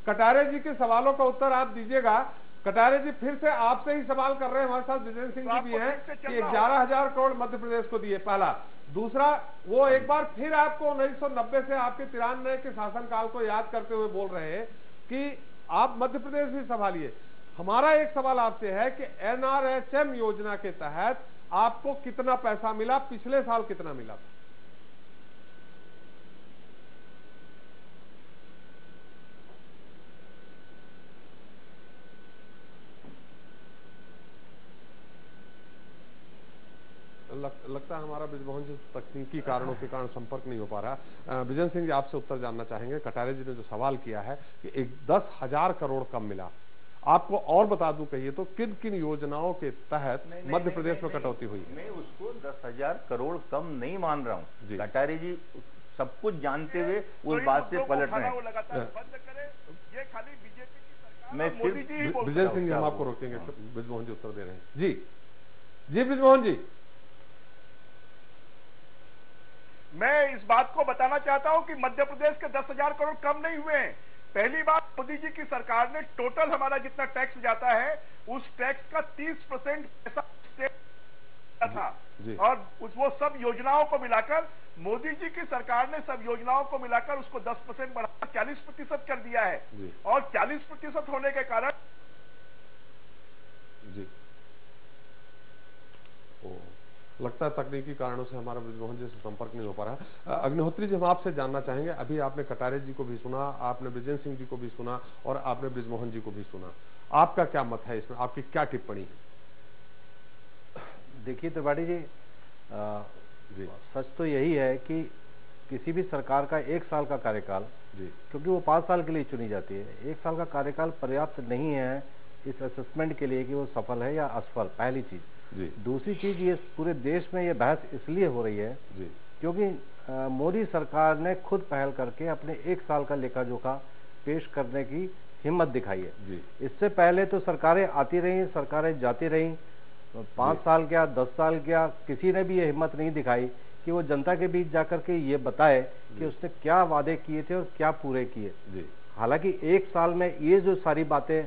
कटारे जी के सवालों का उत्तर आप दीजिएगा। कटारे जी, फिर से आपसे ही सवाल कर रहे हैं, हमारे साथ विजय सिंह जी भी हैं कि 11,000 करोड़ मध्य प्रदेश को दिए, पहला। दूसरा, वो एक बार फिर आपको 1990 से आपके 93 के शासनकाल को याद करते हुए बोल रहे हैं कि आप मध्य प्रदेश भी संभालिए। हमारा एक सवाल आपसे है कि NRHM योजना के तहत आपको कितना पैसा मिला, पिछले साल कितना मिला? लगता है हमारा ब्रिजमोहन जी तकनीकी कारणों के कारण संपर्क नहीं हो पा रहा। विजय सिंह जी, आपसे उत्तर जानना चाहेंगे। कटारे जी ने जो सवाल किया है कि 10,000 करोड़ कम मिला, आपको और बता दूं कहिए तो किन किन योजनाओं के तहत मध्य प्रदेश में कटौती हुई है? मैं उसको 10,000 करोड़ कम नहीं मान रहा हूँ। कटारे जी सब कुछ जानते हुए उस बात से पलट रहे हैं। मैं विजय सिंह जी, हम आपको रोकेंगे, ब्रिजमोहन जी उत्तर दे रहे हैं। जी ब्रिजमोहन जी, मैं इस बात को बताना चाहता हूं कि मध्य प्रदेश के 10,000 करोड़ कम नहीं हुए हैं। पहली बात, मोदी जी की सरकार ने टोटल हमारा जितना टैक्स जाता है उस टैक्स का 30% पैसा स्टेट था, और वो सब योजनाओं को मिलाकर मोदी जी की सरकार ने सब योजनाओं को मिलाकर उसको 10% बढ़ाकर 40% कर दिया है। और 40% होने के कारण लगता है तकनीकी कारणों से हमारा ब्रिजमोहन जी से संपर्क नहीं हो पा रहा। अग्निहोत्री जी, हम आपसे जानना चाहेंगे, अभी आपने कटारे जी को भी सुना, आपने विजय सिंह जी को भी सुना और आपने ब्रिजमोहन जी को भी सुना, आपका क्या मत है इसमें, आपकी क्या टिप्पणी है? देखिए त्रिपाठी जी, सच तो यही है कि किसी भी सरकार का 1 साल का कार्यकाल, क्योंकि वो 5 साल के लिए चुनी जाती है, 1 साल का कार्यकाल पर्याप्त नहीं है इस असेसमेंट के लिए कि वो सफल है या असफल, पहली चीज। दूसरी चीज, ये पूरे देश में ये बहस इसलिए हो रही है क्योंकि मोदी सरकार ने खुद पहल करके अपने 1 साल का लेखा जोखा पेश करने की हिम्मत दिखाई है। इससे पहले तो सरकारें आती रही, सरकारें जाती रही, 5 साल क्या 10 साल क्या, किसी ने भी ये हिम्मत नहीं दिखाई कि वो जनता के बीच जाकर के ये बताए कि उसने क्या वादे किए थे और क्या पूरे किए। हालांकि 1 साल में ये जो सारी बातें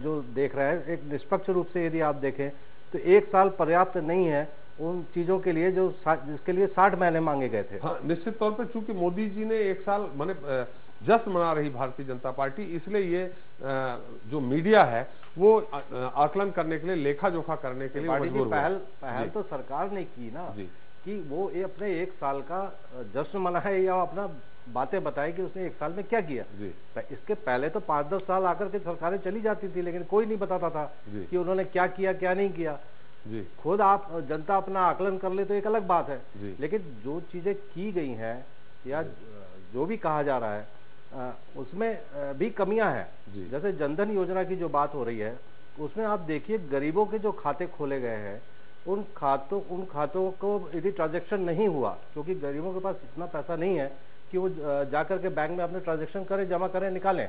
जो देख रहे हैं, एक निष्पक्ष रूप से यदि आप देखें तो 1 साल पर्याप्त नहीं है उन चीजों के लिए जो जिसके लिए 60 महीने मांगे गए थे। हाँ, निश्चित तौर पर चूंकि मोदी जी ने 1 साल माने जश्न मना रही भारतीय जनता पार्टी, इसलिए ये जो मीडिया है वो आकलन करने के लिए, लेखा जोखा करने के लिए मजबूर हुआ। पहल तो सरकार ने की ना कि वो अपने 1 साल का जश्न मनाए या अपना बातें बताए कि उसने 1 साल में क्या किया। इसके पहले तो 5-10 साल आकर के सरकारें चली जाती थी, लेकिन कोई नहीं बताता था कि उन्होंने क्या किया क्या नहीं किया। खुद आप जनता अपना आकलन कर ले तो एक अलग बात है, लेकिन जो चीजें की गई हैं या जो भी कहा जा रहा है उसमें भी कमियां हैं। जैसे जनधन योजना की जो बात हो रही है, उसमें आप देखिए गरीबों के जो खाते खोले गए हैं, उन खातों को यदि ट्रांजैक्शन नहीं हुआ, क्योंकि गरीबों के पास इतना पैसा नहीं है कि वो जाकर के बैंक में अपने ट्रांजैक्शन करें, जमा करें, निकालें,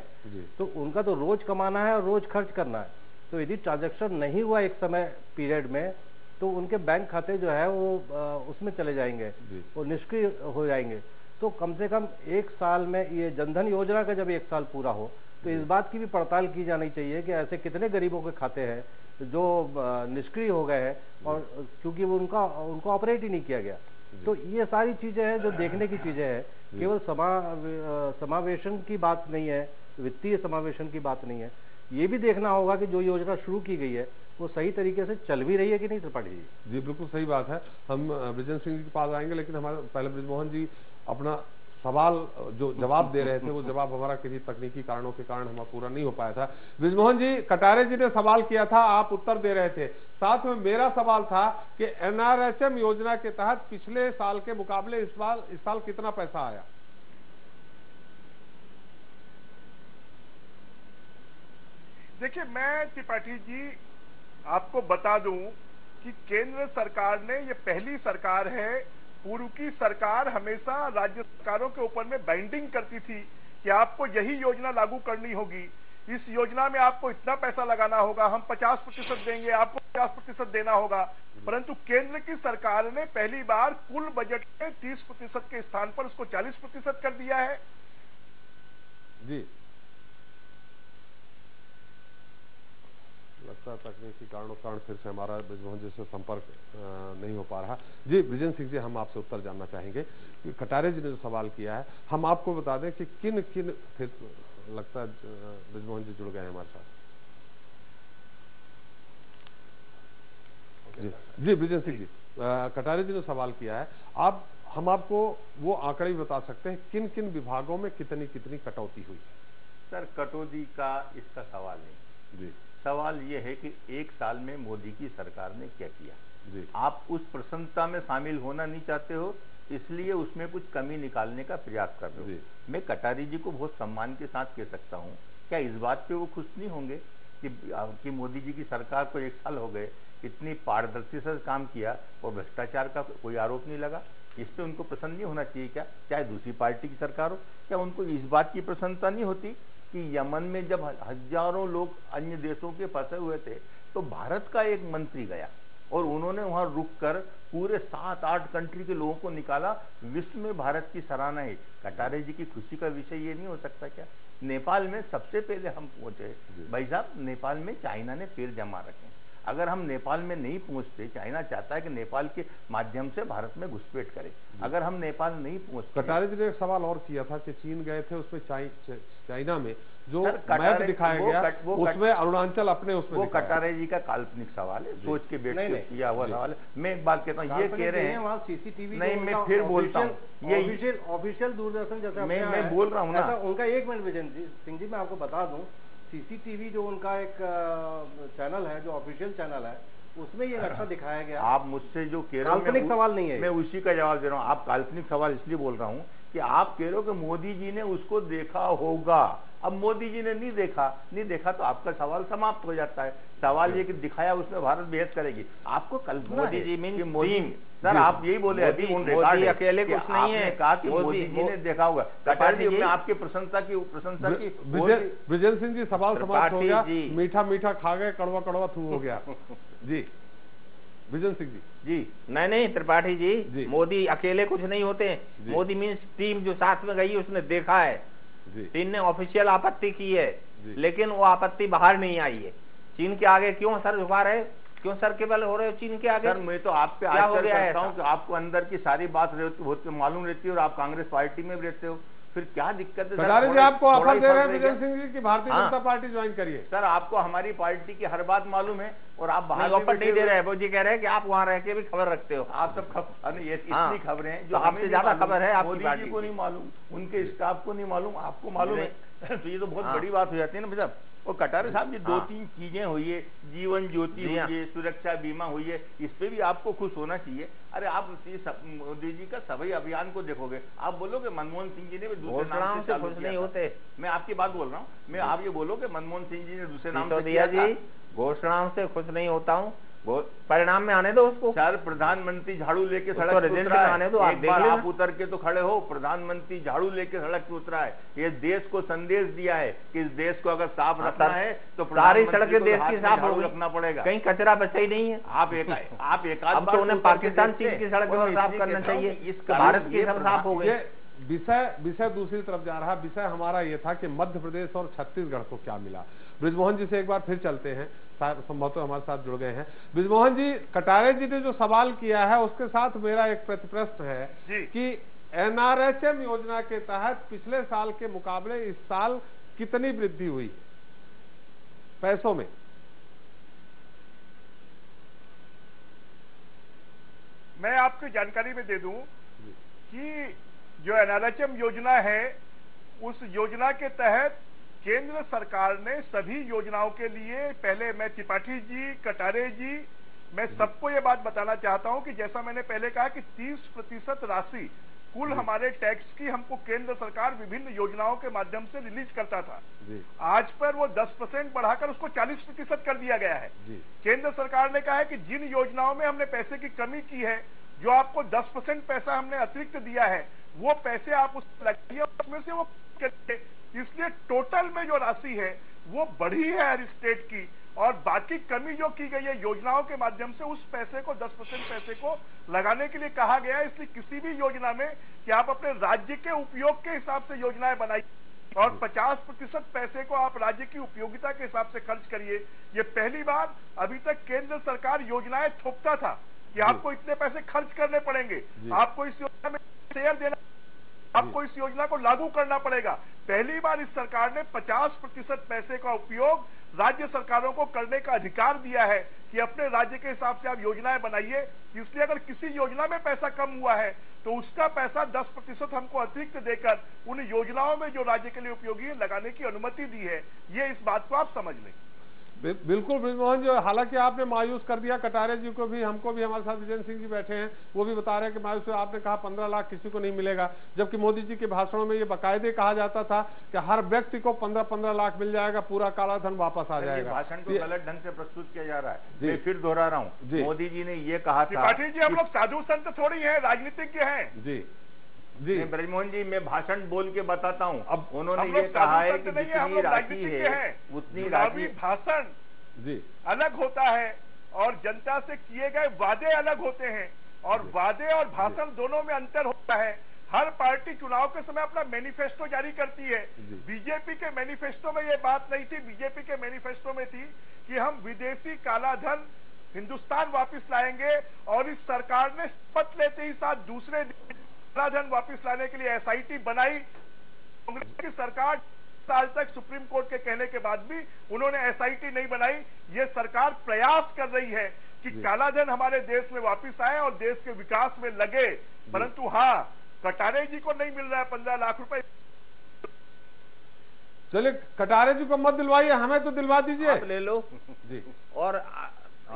तो उनका तो रोज कमाना है और रोज खर्च करना है। तो यदि ट्रांजैक्शन नहीं हुआ एक समय पीरियड में, तो उनके बैंक खाते जो है वो उसमें चले जाएंगे, वो निष्क्रिय हो जाएंगे। तो कम से कम 1 साल में ये जनधन योजना का जब 1 साल पूरा हो तो इस बात की भी पड़ताल की जानी चाहिए कि ऐसे कितने गरीबों के खाते हैं जो निष्क्रिय हो गए हैं और क्योंकि वो उनको ऑपरेट ही नहीं किया गया। तो ये सारी चीजें हैं जो देखने की चीजें हैं, केवल समावेशन की बात नहीं है, वित्तीय समावेशन की बात नहीं है, ये भी देखना होगा कि जो योजना शुरू की गई है वो सही तरीके से चल भी रही है कि नहीं त्रिपाठी जी। जी बिल्कुल सही बात है। हम विजय सिंह जी के पास आएंगे, लेकिन हमारे पहले ब्रिजमोहन जी अपना सवाल जो जवाब दे रहे थे वो जवाब हमारा किसी तकनीकी कारणों के कारण हमारा पूरा नहीं हो पाया था। ब्रिजमोहन जी, कटारे जी ने सवाल किया था, आप उत्तर दे रहे थे। साथ में मेरा सवाल था कि NRHM योजना के तहत पिछले साल के मुकाबले इस साल कितना पैसा आया? देखिए, मैं त्रिपाठी जी आपको बता दूं कि केंद्र सरकार ने, ये पहली सरकार है, पूर्व की सरकार हमेशा राज्य सरकारों के ऊपर में बाइंडिंग करती थी कि आपको यही योजना लागू करनी होगी, इस योजना में आपको इतना पैसा लगाना होगा, हम 50% देंगे, आपको 50% देना होगा। परंतु केंद्र की सरकार ने पहली बार कुल बजट में 30% के स्थान पर उसको 40% कर दिया है। जी, लगता है तकनीकी कारणों कारण फिर से हमारा ब्रिजमोहन जी से संपर्क नहीं हो पा रहा। जी, विजेंद्र सिंह जी, हम आपसे उत्तर जानना चाहेंगे कि कटारे जी ने जो सवाल किया है, हम आपको बता दें कि किन किन, फिर लगता है ब्रिजमोहन जी जुड़ गए हैं हमारे साथ। जी, विजेंद्र सिंह जी, कटारे जी ने सवाल किया है, हम आपको वो आंकड़े भी बता सकते हैं किन किन विभागों में कितनी कितनी कटौती हुई? सर, कटौती का इसका सवाल नहीं जी, सवाल ये है कि एक साल में मोदी की सरकार ने क्या किया जी। आप उस प्रसन्नता में शामिल होना नहीं चाहते हो, इसलिए उसमें कुछ कमी निकालने का प्रयास कर रहे हो। मैं कटारी जी को बहुत सम्मान के साथ कह सकता हूं, क्या इस बात पे वो खुश नहीं होंगे कि मोदी जी की सरकार को 1 साल हो गए, इतनी पारदर्शिता से काम किया और भ्रष्टाचार का कोई आरोप नहीं लगा? इस पे उनको प्रसन्न नहीं होना चाहिए क्या? चाहे दूसरी पार्टी की सरकार हो, क्या उनको इस बात की प्रसन्नता नहीं होती कि यमन में जब हजारों लोग अन्य देशों के फंसे हुए थे तो भारत का एक मंत्री गया और उन्होंने वहां रुककर पूरे 7-8 कंट्री के लोगों को निकाला। विश्व में भारत की सराहना है। कटारे जी की खुशी का विषय ये नहीं हो सकता क्या? नेपाल में सबसे पहले हम पहुंचे भाई साहब, नेपाल में चाइना ने पैर जमा रखे। अगर हम नेपाल में नहीं पहुंचते, चाइना चाहता है कि नेपाल के माध्यम से भारत में घुसपैठ करे, अगर हम नेपाल नहीं पहुंचते। कटारे जी ने एक सवाल और किया था कि चीन गए थे, उसमें चाइना में जो मैप दिखाया गया उसमें अरुणाचल अपने उसमें, वो कटारे जी का काल्पनिक सवाल है, सोच के बैठ के किया हुआ सवाल है। मैं एक बात कहता हूँ, ये कह रहे हैं वहाँ CCTV नहीं, मैं फिर बोलता हूँ, ये ऑफिशियल दूरदर्शन जैसा मैं बोल रहा हूँ ना उनका। 1 मिनट विजेंद्र सिंह जी, मैं आपको बता दूं, CCTV जो उनका एक चैनल है, जो ऑफिशियल चैनल है, उसमें ये नक्शा दिखाया गया। आप मुझसे जो कह रहे हो, काल्पनिक सवाल नहीं है, मैं उसी का जवाब दे रहा हूँ। आप काल्पनिक सवाल इसलिए बोल रहा हूँ कि आप कह रहे हो कि मोदी जी ने उसको देखा होगा। अब मोदी जी ने नहीं देखा तो आपका सवाल समाप्त हो जाता है। सवाल ये कि दिखाया उसमें भारत बेहद करेगी। आपको कल्पना Modi G mean Modi, sir आप यही बोले अभी मोदी अकेले कुछ नहीं है, कहा कि मोदी जी ने देखा होगा। कटारी जी, मैं आपकी प्रशंसा की विजेंद्र सिंह जी, सवाल समाप्त हो गया। मीठा मीठा खा गए, कड़वा कड़वा थू हो गया। जी विजेंद्र सिंह जी। नहीं त्रिपाठी जी, मोदी अकेले कुछ नहीं होते। मोदी मीन्स टीम जो साथ में गई उसने देखा है, चीन ने ऑफिशियल आपत्ति की है, लेकिन वो आपत्ति बाहर नहीं आई है। चीन के आगे क्यों सर झुका रहे, क्यों सर के बल हो रहे हो चीन के आगे? सर मैं तो आप पे आश्चर्य करता हूं कि आपको अंदर की सारी बात मालूम रहती है और आप कांग्रेस पार्टी में भी रहते हो, फिर क्या दिक्कत है? कटारे जी आपको ऑफर दे रहे हैं विजेंद्र सिंह जी की भारतीय जनता पार्टी ज्वाइन करिए। सर आपको हमारी पार्टी की हर बात मालूम है और आप बाहर ऑफर नहीं दे रहे हैं। वो जी कह रहे हैं कि आप वहां रह के भी खबर रखते हो। आप सब इतनी खबरें हैं जो आपसे ज्यादा खबर है आपकी मोदी जी को नहीं मालूम, उनके स्टाफ को नहीं मालूम, आपको मालूम है। तो ये तो बहुत बड़ी बात हो जाती है ना साहब। और कटारे साहब जी 2-3 चीजें हुई है, जीवन ज्योति हुई है, सुरक्षा बीमा हुई है, इस पे भी आपको खुश होना चाहिए। अरे आप मोदी जी का सभी अभियान को देखोगे, आप बोलोगे मनमोहन सिंह जी ने भी दूसरे नाम से खुश नहीं होते। मैं आपकी बात बोल रहा हूँ, मैं आप ये बोलो कि मनमोहन सिंह जी ने दूसरे नाम से दिया जी, घोषणाओं से खुश नहीं होता हूँ, परिणाम में आने दो उसको। सर प्रधानमंत्री झाड़ू लेके सड़क पे उतरा है, आने दो, एक बार आप उतर के तो खड़े हो। प्रधानमंत्री झाड़ू लेके सड़क पे उतरा है, ये देश को संदेश दिया है कि इस देश को अगर साफ रखना है तो सारी सड़कें देश की साफ रखना पड़ेगा, कहीं कचरा बचा ही नहीं है। आप एक आध तो उन्हें पाकिस्तान चीन की सड़क साफ करना चाहिए, इस भारत की सब साफ हो गई। विषय दूसरी तरफ जा रहा। विषय हमारा ये था कि मध्य प्रदेश और छत्तीसगढ़ को क्या मिला। ब्रिजमोहन जी से एक बार फिर चलते हैं, संभवतः हमारे साथ जुड़ गए हैं। ब्रिजमोहन जी, कटारे जी ने जो सवाल किया है उसके साथ मेरा एक प्रतिप्रश्न है कि NRHM योजना के तहत पिछले साल के मुकाबले इस साल कितनी वृद्धि हुई पैसों में? मैं आपको जानकारी में दे दूं कि जो एनआरएचएम योजना है, उस योजना के तहत केंद्र सरकार ने सभी योजनाओं के लिए, पहले मैं त्रिपाठी जी, कटारे जी, मैं सबको ये बात बताना चाहता हूं कि जैसा मैंने पहले कहा कि 30% राशि कुल हमारे टैक्स की हमको केंद्र सरकार विभिन्न योजनाओं के माध्यम से रिलीज करता था। आज पर वो 10% बढ़ाकर उसको 40% कर दिया गया है। केंद्र सरकार ने कहा है कि जिन योजनाओं में हमने पैसे की कमी की है, जो आपको 10% पैसा हमने अतिरिक्त दिया है, वो पैसे आप उसमें लगाइए, उसमें से वो इसलिए टोटल में जो राशि है वो बढ़ी है हर स्टेट की, और बाकी कमी जो की गई है योजनाओं के माध्यम से, उस पैसे को 10% पैसे को लगाने के लिए कहा गया है। इसलिए किसी भी योजना में कि आप अपने राज्य के उपयोग के हिसाब से योजनाएं बनाइए और 50% पैसे को आप राज्य की उपयोगिता के हिसाब से खर्च करिए। ये पहली बार, अभी तक केंद्र सरकार योजनाएं थोपता था कि आपको इतने पैसे खर्च करने पड़ेंगे, आपको इस योजना में शेयर देना, आपको इस योजना को लागू करना पड़ेगा। पहली बार इस सरकार ने 50% पैसे का उपयोग राज्य सरकारों को करने का अधिकार दिया है कि अपने राज्य के हिसाब से आप योजनाएं बनाइए। इसलिए अगर किसी योजना में पैसा कम हुआ है तो उसका पैसा 10% हमको अतिरिक्त देकर उन योजनाओं में जो राज्य के लिए उपयोगी है लगाने की अनुमति दी है। ये इस बात को आप समझ लें। बिल्कुल ब्रिजमोहन जी, हालांकि आपने मायूस कर दिया कटारे जी को भी, हमको भी, हमारे साथ विजय सिंह जी बैठे हैं, वो भी बता रहे हैं कि मायूस, आपने कहा 15 लाख किसी को नहीं मिलेगा, जबकि मोदी जी के भाषणों में ये बाकायदे कहा जाता था कि हर व्यक्ति को 15-15 लाख मिल जाएगा, पूरा काला धन वापस आ जाएगा। भाषण को गलत ढंग से प्रस्तुत किया जा रहा है। मैं फिर दोहरा रहा हूँ, मोदी जी ने ये कहा था। त्रिपाठी जी, हम लोग साधु संत थोड़ी है, राजनीतिज्ञ हैं। जी, ब्रजमोहन जी, मैं भाषण बोल के बताता हूँ। अब उन्होंने ये कहा है कि जितनी राशि है उतनी राशि, भाषण जी अलग होता है और जनता से किए गए वादे अलग होते हैं, और वादे और भाषण दोनों में अंतर होता है। हर पार्टी चुनाव के समय अपना मैनिफेस्टो जारी करती है। बीजेपी के मैनिफेस्टो में ये बात नहीं थी। बीजेपी के मैनिफेस्टो में थी कि हम विदेशी काला धन हिंदुस्तान वापस लाएंगे, और इस सरकार ने शपथ लेते ही साथ दूसरे दिन काला धन वापस लाने के लिए एसआईटी बनाई। कांग्रेस की सरकार साल तक सुप्रीम कोर्ट के कहने के बाद भी उन्होंने एसआईटी नहीं बनाई। ये सरकार प्रयास कर रही है कि काला धन हमारे देश में वापस आए और देश के विकास में लगे, परंतु हाँ, कटारे जी को नहीं मिल रहा है 15 लाख रुपए। चलिए, कटारे जी को मत दिलवाइए, हमें तो दिलवा दीजिए। आप ले लो जी, और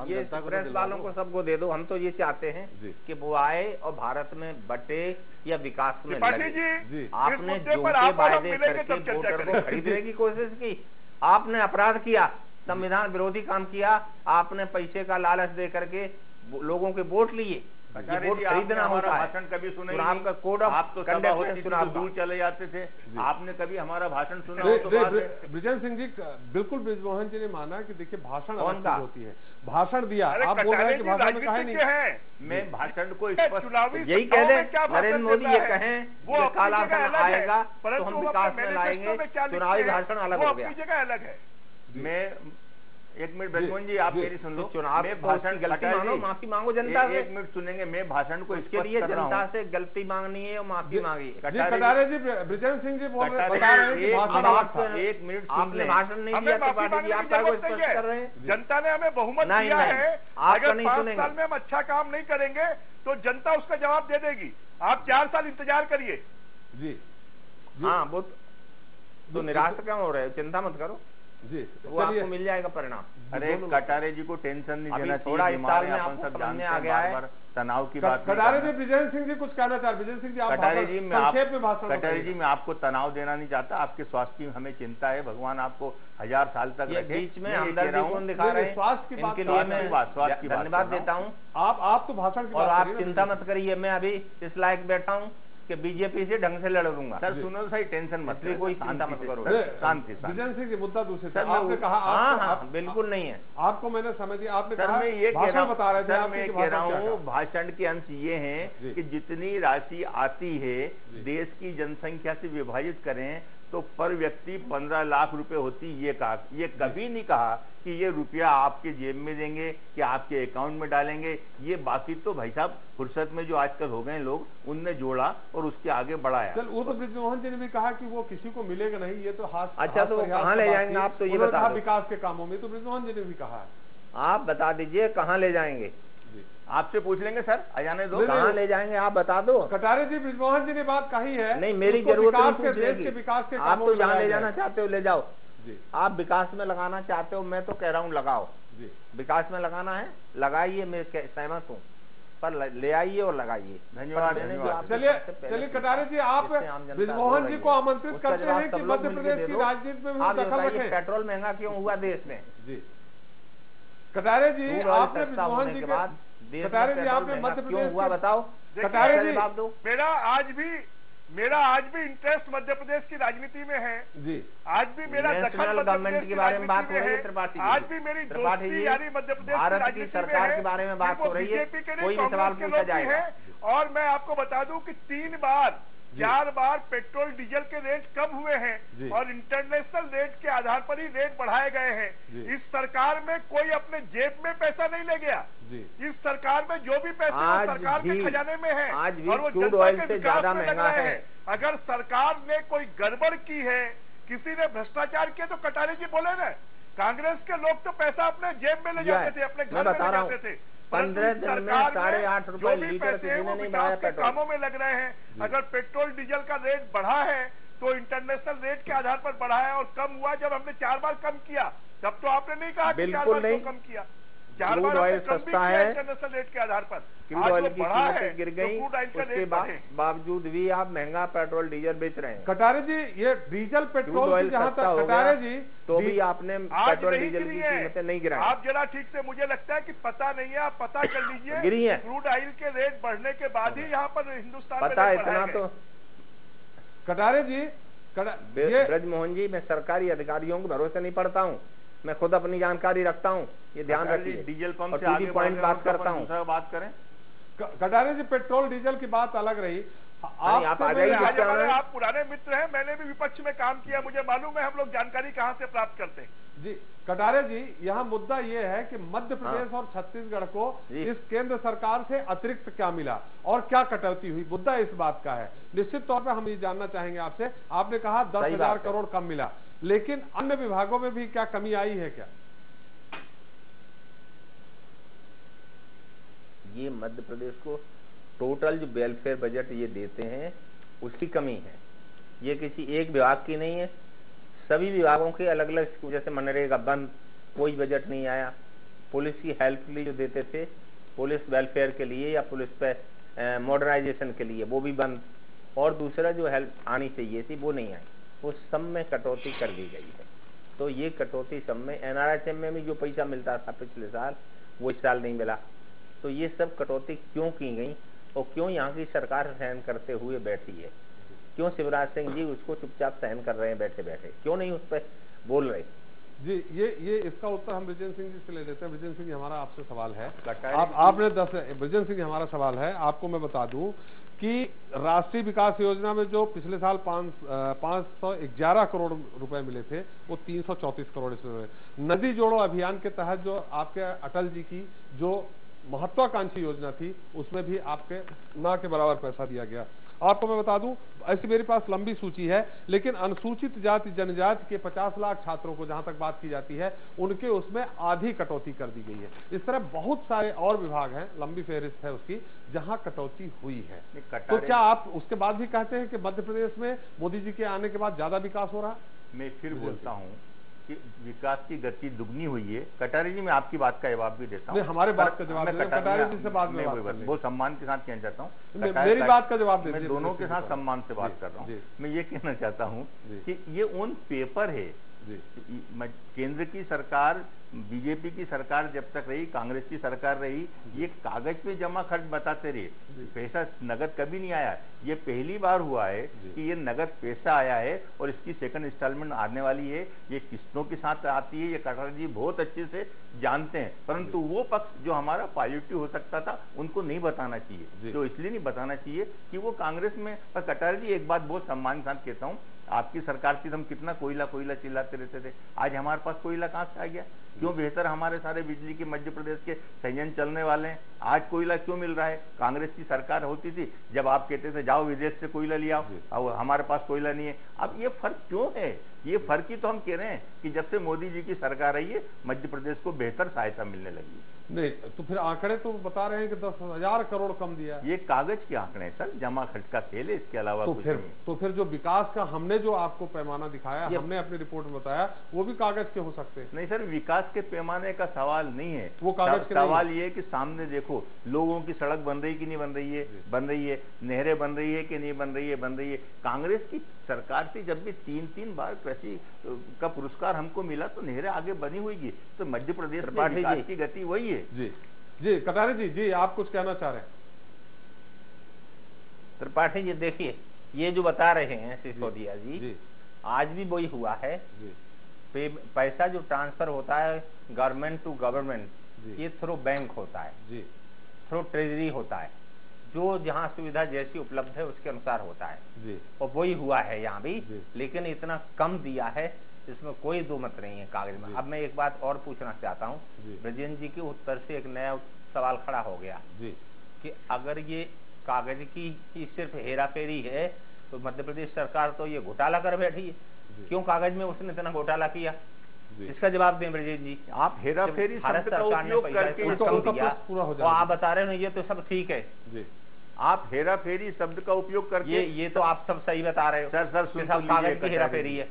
ये प्रेस वालों को सबको दे दो। हम तो ये चाहते हैं कि वो आए और भारत में बटे या विकास में लगे। जी, आपने जो के वायदे करके वोटर को खरीदने की कोशिश की, आपने अपराध किया, संविधान विरोधी काम किया, आपने पैसे का लालच दे करके लोगों के वोट लिए। वोट खरीदना होता है। भाषण कभी सुना ही आपका कोड ऑफ आप तो सभा होती थी तो दूर चले जाते थे, आपने कभी हमारा भाषण सुना हो तो विजय सिंह जी, बिल्कुल ब्रिजमोहन जी ने माना कि देखिए भाषण अलग होती है, भाषण दिया, आप बोल रहे हैं कि भाषण में कहा नहीं। मैं भाषण को स्पष्ट यही कह दें, नरेंद्र मोदी ये कहें वो काला धन आएगा तो हम विकास में लाएंगे, चुनावी भाषण अलग हो गया। जगह अलग है। मैं एक मिनट ब्रजमोहन जी, आप मेरी सुन लो। चुनाव में भाषण गलती मानो, माफी मांगो जनता से। एक मिनट सुनेंगे, मैं भाषण को इसके लिए जनता से गलती मांगनी है और माफी मांगी। कटारे जी, ब्रिजेंद्र सिंह जी बोल रहे हैं, एक मिनट आपने भाषण नहीं दिया, आप स्पष्ट कर रहे हैं। जनता ने हमें बहुमत दिया है, अगर 5 साल में हम अच्छा काम नहीं करेंगे तो जनता उसका जवाब दे देगी। आप 4 साल इंतजार करिए। जी हाँ, वो तो निराश क्यों हो रहे हो, चिंता मत करो जी, वो आपको मिल जाएगा परिणाम। अरे कटारे जी को टेंशन नहीं देना चाहिए, थोड़ा इस साल में आपको सब जानते आ गया है। तनाव की बात। कटारे जी, विजय सिंह जी कुछ कहना चाह रहे। विजय सिंह जी, आप कटारे जी, कटारे जी, मैं आपको तनाव देना नहीं चाहता, आपके स्वास्थ्य की हमें चिंता है, भगवान आपको 1000 साल तक रखे। बीच में हमदर्दी कौन दिखा रहे हैं, स्वास्थ्य की इनके लिए मैं धन्यवाद देता हूँ। आप तो भाषण की और आप चिंता मत करिए, मैं अभी इस लायक बैठा हूँ कि बीजेपी से ढंग से लड़ दूंगा। सर सुनो सही, टेंशन मत, कोई चिंता मत करो, शांति। विजय सिंह जी, मुद्दा दूसरे से आपने कहा। हाँ, बिल्कुल नहीं है, आपको मैंने समझ दिया। आपने कहा, मैं ये कह रहा हूँ, बता रहे थे, मैं कह रहा हूँ भाषण के अंश ये हैं कि जितनी राशि आती है देश की जनसंख्या से विभाजित करें तो पर व्यक्ति 15 लाख रुपए होती। ये कहा, ये कभी नहीं कहा कि ये रुपया आपके जेब में देंगे कि आपके अकाउंट में डालेंगे। ये बाकी तो भाई साहब फुर्सत में जो आजकल हो गए लोग, उनने जोड़ा और उसके आगे बढ़ाया। चल, वो तो ब्रिजमोहन जी ने भी कहा कि वो किसी को मिलेगा नहीं, ये तो हाथ। अच्छा, तो कहाँ ले जाएंगे आप, तो ये बता। विकास के कामों में तो ब्रिजमोहन जी ने भी कहा है, आप बता दीजिए कहाँ ले जाएंगे। आपसे पूछ लेंगे सर, आ जाने दो। कहाँ ले जाएंगे आप बता दो। कटारे जी, बृजमोहन जी ने बात कही है, नहीं मेरी उसको जरूरत विकास नहीं के, देश के विकास के आप तो जहाँ ले जाना जाए। चाहते हो ले जाओ जी। आप विकास में लगाना चाहते हो, मैं तो कह रहा हूँ लगाओ जी। विकास में लगाना है लगाइए, मैं सहमत हूँ, पर ले आइए और लगाइए। धन्यवाद। चलिए कटारे जी, आप बृजमोहन जी को आमंत्रित करते हैं कि मध्य प्रदेश की राजनीति में भी दखल रखें। पेट्रोल महंगा क्यों हुआ देश में? जी कटारे जी, आपने बृजमोहन जी के बाद कटारे जी, आपने मध्य प्रदेश हुआ बताओ। कटारे जी, मेरा आज भी इंटरेस्ट मध्य प्रदेश की राजनीति में है जी। आज भी मेरा दखल गवर्नमेंट के बारे में बात हो रही है त्रिपाठी, आज भी मेरी दोस्ती यानी मध्य प्रदेश भारत की सरकार के बारे में बात हो रही है, कोई भी सवाल पूछा जाएगा। और मैं आपको बता दूं कि 4 बार पेट्रोल डीजल के रेट कम हुए हैं और इंटरनेशनल रेट के आधार पर ही रेट बढ़ाए गए हैं। इस सरकार में कोई अपने जेब में पैसा नहीं ले गया। इस सरकार में जो भी पैसा सरकार के खजाने में है और वो जनता के विकास में लग रहे हैं। अगर सरकार ने कोई गड़बड़ की है, किसी ने भ्रष्टाचार किया, तो कटारे जी बोले ना, कांग्रेस के लोग तो पैसा अपने जेब में ले जाते थे, अपने घर में ले जाते थे। 15 दिन में 8.5 रुपए लीटर किसी ने नहीं बढ़ाया पेट्रोल। कामों में लग रहे हैं। अगर पेट्रोल डीजल का रेट बढ़ा है तो इंटरनेशनल रेट के आधार पर बढ़ा है और कम हुआ जब हमने 4 बार कम किया, तब तो आपने नहीं कहा कि 4 बार क्यों कम किया। 4 बार ऑयल सस्ता है इंटरनेशनल रेट के आधार पर, क्रूड ऑयल की कीमतें गिर गई, उसके बावजूद भी आप महंगा पेट्रोल डीजल बेच रहे हैं। कटारे जी, ये डीजल पेट्रोल जहाँ तक कटारे जी, तो भी आपने पेट्रोल डीजल की कीमतें नहीं गिराई। आप जरा ठीक से, मुझे लगता है कि पता नहीं है, आप पता कर लीजिए। गिरी है क्रूड ऑयल के रेट बढ़ने के बाद ही यहाँ पर हिंदुस्तान में पता इतना तो। कटारे जी, ब्रजमोहन जी, मैं सरकारी अधिकारियों के भरोसे नहीं पड़ता हूँ, मैं खुद अपनी जानकारी रखता हूँ, ये ध्यान रखिए। डीजल पंप से आगे पॉइंट बात करता हूँ। बात करें कटारे जी, पेट्रोल डीजल की बात अलग रही। आप आ जाइए, आप पुराने मित्र हैं, मैंने भी विपक्ष में काम किया, मुझे मालूम है हम लोग जानकारी कहाँ से प्राप्त करते हैं। जी कटारे जी, यहाँ मुद्दा ये है कि मध्य प्रदेश और छत्तीसगढ़ को इस केंद्र सरकार से अतिरिक्त क्या मिला और क्या कटौती हुई, मुद्दा इस बात का है। निश्चित तौर पर हम ये जानना चाहेंगे आपसे। आपने कहा 10,000 करोड़ कम मिला, लेकिन अन्य विभागों में भी क्या कमी आई है क्या? ये मध्य प्रदेश को टोटल जो वेलफेयर बजट ये देते हैं उसकी कमी है, ये किसी एक विभाग की नहीं है, सभी विभागों के अलग अलग। जैसे मनरेगा बंद, कोई बजट नहीं आया। पुलिस की हेल्प के लिए जो देते थे, पुलिस वेलफेयर के लिए या पुलिस पे मॉडर्नाइजेशन के लिए, वो भी बंद। और दूसरा जो हेल्प आनी चाहिए थी वो नहीं आई, वो सब में कटौती कर दी गई है। तो ये कटौती सब में, NRHM में भी जो पैसा मिलता था पिछले साल वो इस साल नहीं मिला। तो ये सब कटौती क्यों की गई और क्यों यहाँ की सरकार सहन करते हुए बैठी है? क्यों शिवराज सिंह जी उसको चुपचाप सहन कर रहे हैं बैठे बैठे, क्यों नहीं उस पर बोल रहे? जी ये इसका उत्तर हम विजय सिंह जी से ले लेते हैं। विजय सिंह जी, हमारा आपसे सवाल है। आपने विजय सिंह जी, हमारा सवाल है, आपको मैं बता दूं कि राष्ट्रीय विकास योजना में जो पिछले साल 511 करोड़ रुपए मिले थे, वो 334 करोड़ इसमें मिले। नदी जोड़ो अभियान के तहत जो आपके अटल जी की जो महत्वाकांक्षी योजना थी, उसमें भी आपके ना के बराबर पैसा दिया गया। आपको मैं बता दूं, ऐसी मेरे पास लंबी सूची है, लेकिन अनुसूचित जाति जनजाति के 50 लाख छात्रों को जहां तक बात की जाती है, उनके उसमें आधी कटौती कर दी गई है। इस तरह बहुत सारे और विभाग हैं, लंबी फेहरिस्त है उसकी, जहां कटौती हुई है। तो क्या आप उसके बाद भी कहते हैं कि मध्य प्रदेश में मोदी जी के आने के बाद ज्यादा विकास हो रहा है? मैं फिर बोलता हूँ कि विकास की गति दुगनी हुई है। कटारे जी, मैं आपकी बात का जवाब भी देता हूँ। हमारे बात का जवाब कटारे जी से बात में वो सम्मान के साथ कहना चाहता हूँ। मेरी बात का जवाब मैं दोनों के साथ सम्मान से बात कर रहा हूँ। मैं ये कहना चाहता हूँ कि ये ऑन पेपर है। केंद्र की सरकार, बीजेपी की सरकार जब तक रही, कांग्रेस की सरकार रही, ये कागज पे जमा खर्च बताते रहे, पैसा नगद कभी नहीं आया। ये पहली बार हुआ है कि ये नगद पैसा आया है और इसकी सेकंड इंस्टॉलमेंट आने वाली है। ये किस्तों के साथ आती है, ये कटारे जी बहुत अच्छे से जानते हैं, परंतु वो पक्ष जो हमारा पॉजिटिव हो सकता था उनको नहीं बताना चाहिए। तो इसलिए नहीं बताना चाहिए कि वो कांग्रेस में। पर कटारे जी, एक बात बहुत सम्मान के साथ कहता हूँ, आपकी सरकार की हम कितना कोयला कोयला चिल्लाते रहते थे, आज हमारे पास कोयला कहाँ से आ गया? क्यों बेहतर हमारे सारे बिजली के मध्य प्रदेश के संयंत्र चलने वाले हैं? आज कोयला क्यों मिल रहा है? कांग्रेस की सरकार होती थी जब आप कहते थे जाओ विदेश से कोयला ले आओ, अब हमारे पास कोयला नहीं है। अब ये फर्क क्यों है? ये फर्क ही तो हम कह रहे हैं कि जब से मोदी जी की सरकार आई है मध्य प्रदेश को बेहतर सहायता मिलने लगी। नहीं तो फिर आंकड़े तो बता रहे हैं कि 10,000 करोड़ कम दिया। ये कागज के आंकड़े हैं सर, जमा खर्च का खेल है, इसके अलावा तो कुछ फिर नहीं। तो फिर जो विकास का हमने जो आपको पैमाना दिखाया, हमने अपनी रिपोर्ट में बताया, वो भी कागज के हो सकते हैं। नहीं सर, विकास के पैमाने का सवाल नहीं है, वो कागज के सवाल ये है कि सामने देखो लोगों की सड़क बन रही कि नहीं बन रही है, बन रही है, नहरें बन रही है कि नहीं बन रही है, बन रही है। कांग्रेस की सरकार से जब भी 3-3 बार कृषि का पुरस्कार हमको मिला तो नहरें आगे बनी हुई थी। तो मध्य प्रदेश में विकास की गति वही है। जी कटारे जी आप कुछ कहना चाह रहे हैं? त्रिपाठी जी देखिए, ये जो बता रहे हैं सिसोदिया जी, आज भी वही हुआ है। पैसा जो ट्रांसफर होता है गवर्नमेंट टू गवर्नमेंट, ये थ्रू बैंक होता है, थ्रू ट्रेजरी होता है, जो जहां सुविधा जैसी उपलब्ध है उसके अनुसार होता है। और वही हुआ है यहाँ भी, लेकिन इतना कम दिया है, इसमें कोई दो मत नहीं है कागज में। अब मैं एक बात और पूछना चाहता हूँ, ब्रजेंद्र जी के उत्तर से एक नया सवाल खड़ा हो गया कि अगर ये कागज की सिर्फ हेरा फेरी है तो मध्य प्रदेश सरकार तो ये घोटाला कर बैठी है, क्यों कागज में उसने इतना घोटाला किया? इसका जवाब दें ब्रजेंद्र जी। आप हेरा फेरी भारत सरकार ने पैसा तो आप बता रहे हैं ये तो सब ठीक है, आप हेरा फेरी शब्द का उपयोग करके ये तो आप सब सही बता रहे हो सर कागज की हेरा फेरी है।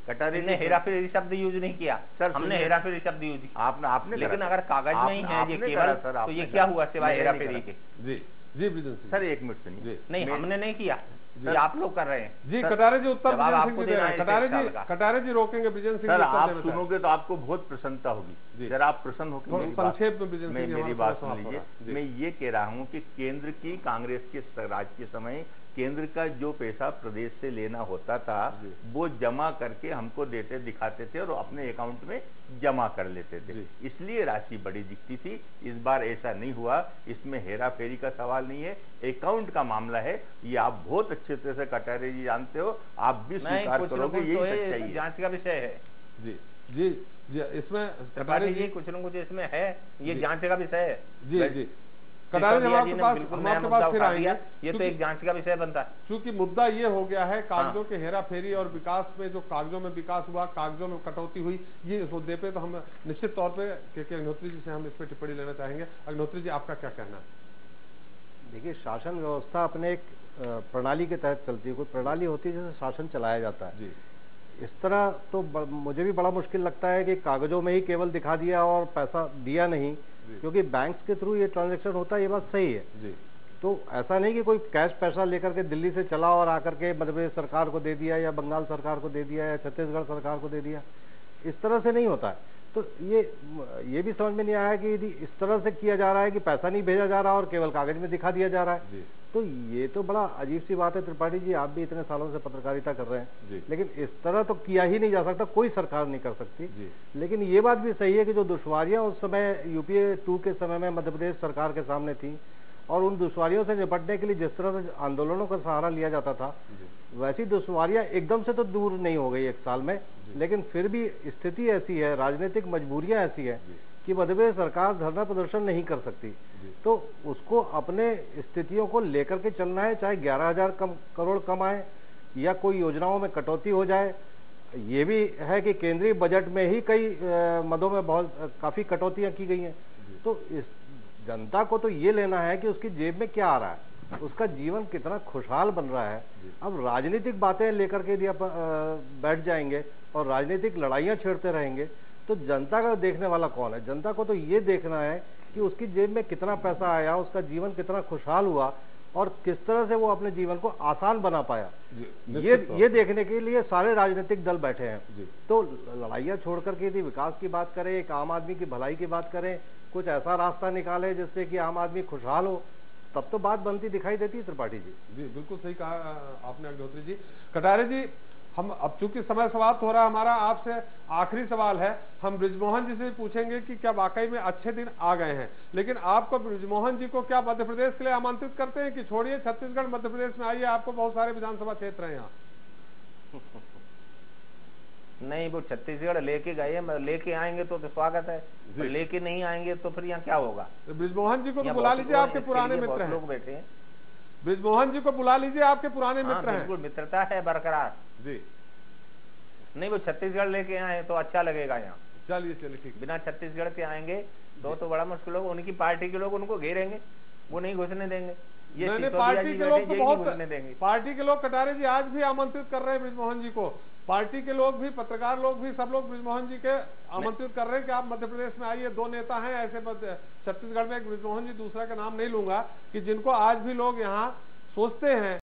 कटारे ने हेरा फेरी शब्द यूज नहीं किया सर, हमने हेरा फेरी शब्द यूज किया आपने लेकिन अगर कागज में ही है ये केवल तो ये क्या हुआ सिवाय हेरा फेरी के? जी सर एक मिनट सुनिए। नहीं हमने नहीं किया, ये आप लोग कर रहे हैं। जी कटारे जी उत्तर आपको देना है। कटारे जी रोकेंगे ब्रिजेंद्र सिंह। सर आप सुनोगे तो आपको बहुत प्रसन्नता होगी, जरा आप प्रसन्न होकर संक्षेप में मेरी बात सुन लीजिए। मैं ये कह रहा हूँ कि केंद्र की कांग्रेस के राज के समय केंद्र का जो पैसा प्रदेश से लेना होता था वो जमा करके हमको देते दिखाते थे और अपने अकाउंट में जमा कर लेते थे, इसलिए राशि बड़ी दिखती थी। इस बार ऐसा नहीं हुआ, इसमें हेरा फेरी का सवाल नहीं है, अकाउंट का मामला है। ये आप बहुत अच्छे तरह से कटारे जी जानते हो, आप भी स्वीकार करोगे, यही सच्चाई है। जांच का विषय है। जी इसमें कटारे जी कुछ न कुछ इसमें है, ये जांच का विषय है। जी कटारे जी हम आपके पास फिर आएंगे, ये तो एक जांच का विषय बनता है। क्योंकि मुद्दा ये हो गया है कागजों के हेरा फेरी और विकास में, जो कागजों में विकास हुआ, कागजों में कटौती हुई, ये इस मुद्दे पे तो हम निश्चित तौर पे के अग्निहोत्री जी से हम इस पर टिप्पणी लेना चाहेंगे। अग्निहोत्री जी आपका क्या कहना है? देखिए, शासन व्यवस्था अपने एक प्रणाली के तहत चलती है, कोई प्रणाली होती है जिससे शासन चलाया जाता है। इस तरह तो मुझे भी बड़ा मुश्किल लगता है कि कागजों में ही केवल दिखा दिया और पैसा दिया नहीं, क्योंकि बैंक्स के थ्रू ये ट्रांजैक्शन होता है, ये बात सही है। तो ऐसा नहीं कि कोई कैश पैसा लेकर के दिल्ली से चला और आकर के मध्य प्रदेश सरकार को दे दिया या बंगाल सरकार को दे दिया या छत्तीसगढ़ सरकार को दे दिया, इस तरह से नहीं होता है। तो ये भी समझ में नहीं आया कि यदि इस तरह से किया जा रहा है कि पैसा नहीं भेजा जा रहा और केवल कागज में दिखा दिया जा रहा है, तो ये तो बड़ा अजीब सी बात है। त्रिपाठी जी, आप भी इतने सालों से पत्रकारिता कर रहे हैं, लेकिन इस तरह तो किया ही नहीं जा सकता, कोई सरकार नहीं कर सकती। लेकिन ये बात भी सही है कि जो दुश्वारियां उस समय यूपीए 2 के समय में मध्य प्रदेश सरकार के सामने थी और उन दुश्वारियों से निपटने के लिए जिस तरह से आंदोलनों का सहारा लिया जाता था, वैसी दुश्वारियां एकदम से तो दूर नहीं हो गई 1 साल में, लेकिन फिर भी स्थिति ऐसी है, राजनीतिक मजबूरियां ऐसी है कि मध्य प्रदेश सरकार धरना प्रदर्शन नहीं कर सकती। तो उसको अपने स्थितियों को लेकर के चलना है, चाहे 11,000 करोड़ कम आए या कोई योजनाओं में कटौती हो जाए। ये भी है कि केंद्रीय बजट में ही कई मदों में काफी कटौतियां की गई हैं। तो इस जनता को तो ये लेना है कि उसकी जेब में क्या आ रहा है, उसका जीवन कितना खुशहाल बन रहा है। अब राजनीतिक बातें लेकर के यदि आप बैठ जाएंगे और राजनीतिक लड़ाइयां छेड़ते रहेंगे तो जनता का देखने वाला कौन है? जनता को तो ये देखना है कि उसकी जेब में कितना पैसा आया, उसका जीवन कितना खुशहाल हुआ और किस तरह से वो अपने जीवन को आसान बना पाया। ये देखने के लिए सारे राजनीतिक दल बैठे हैं। तो लड़ाइयां छोड़ करके यदि विकास की बात करें, एक आम आदमी की भलाई की बात करें, कुछ ऐसा रास्ता निकाले जिससे कि आम आदमी खुशहाल हो, तब तो बात बनती दिखाई देती है। त्रिपाठी जी बिल्कुल सही कहा आपने अग्निहोत्री जी। कटारे जी, हम अब चूंकि समय समाप्त हो रहा है हमारा, आपसे आखिरी सवाल है। हम बृजमोहन जी से पूछेंगे कि क्या वाकई में अच्छे दिन आ गए हैं, लेकिन आपको बृजमोहन जी को क्या मध्य प्रदेश के लिए आमंत्रित करते हैं कि छोड़िए छत्तीसगढ़, मध्य प्रदेश में आइए, आपको बहुत सारे विधानसभा क्षेत्र हैं यहाँ? नहीं, वो छत्तीसगढ़ लेके गए हैं, लेके आएंगे तो स्वागत है, लेके नहीं आएंगे तो फिर यहाँ क्या होगा? तो ब्रिजमोहन जी को तो बुला लीजिए, आपके पुराने मित्र हैं, लोग बैठे हैं। ब्रिजमोहन जी को बुला लीजिए, आपके पुराने मित्र हैं। बिल्कुल मित्रता है बरकरार जी। नहीं, वो छत्तीसगढ़ लेके आए तो अच्छा लगेगा यहाँ। चलिए चलिए ठीक। बिना छत्तीसगढ़ के आएंगे तो बड़ा मुश्किल होगा। उनकी पार्टी के लोग उनको घेरेंगे, वो नहीं घुसने देंगे। ये पार्टी के लोग तो बहुत देंगे। पार्टी के लोग कटारे जी आज भी आमंत्रित कर रहे हैं ब्रिजमोहन जी को। पार्टी के लोग भी, पत्रकार लोग भी, सब लोग ब्रिजमोहन जी के आमंत्रित कर रहे हैं कि आप मध्य प्रदेश में आइए। 2 नेता हैं ऐसे छत्तीसगढ़ में, एक ब्रिजमोहन जी, दूसरा का नाम नहीं लूंगा, कि जिनको आज भी लोग यहाँ सोचते हैं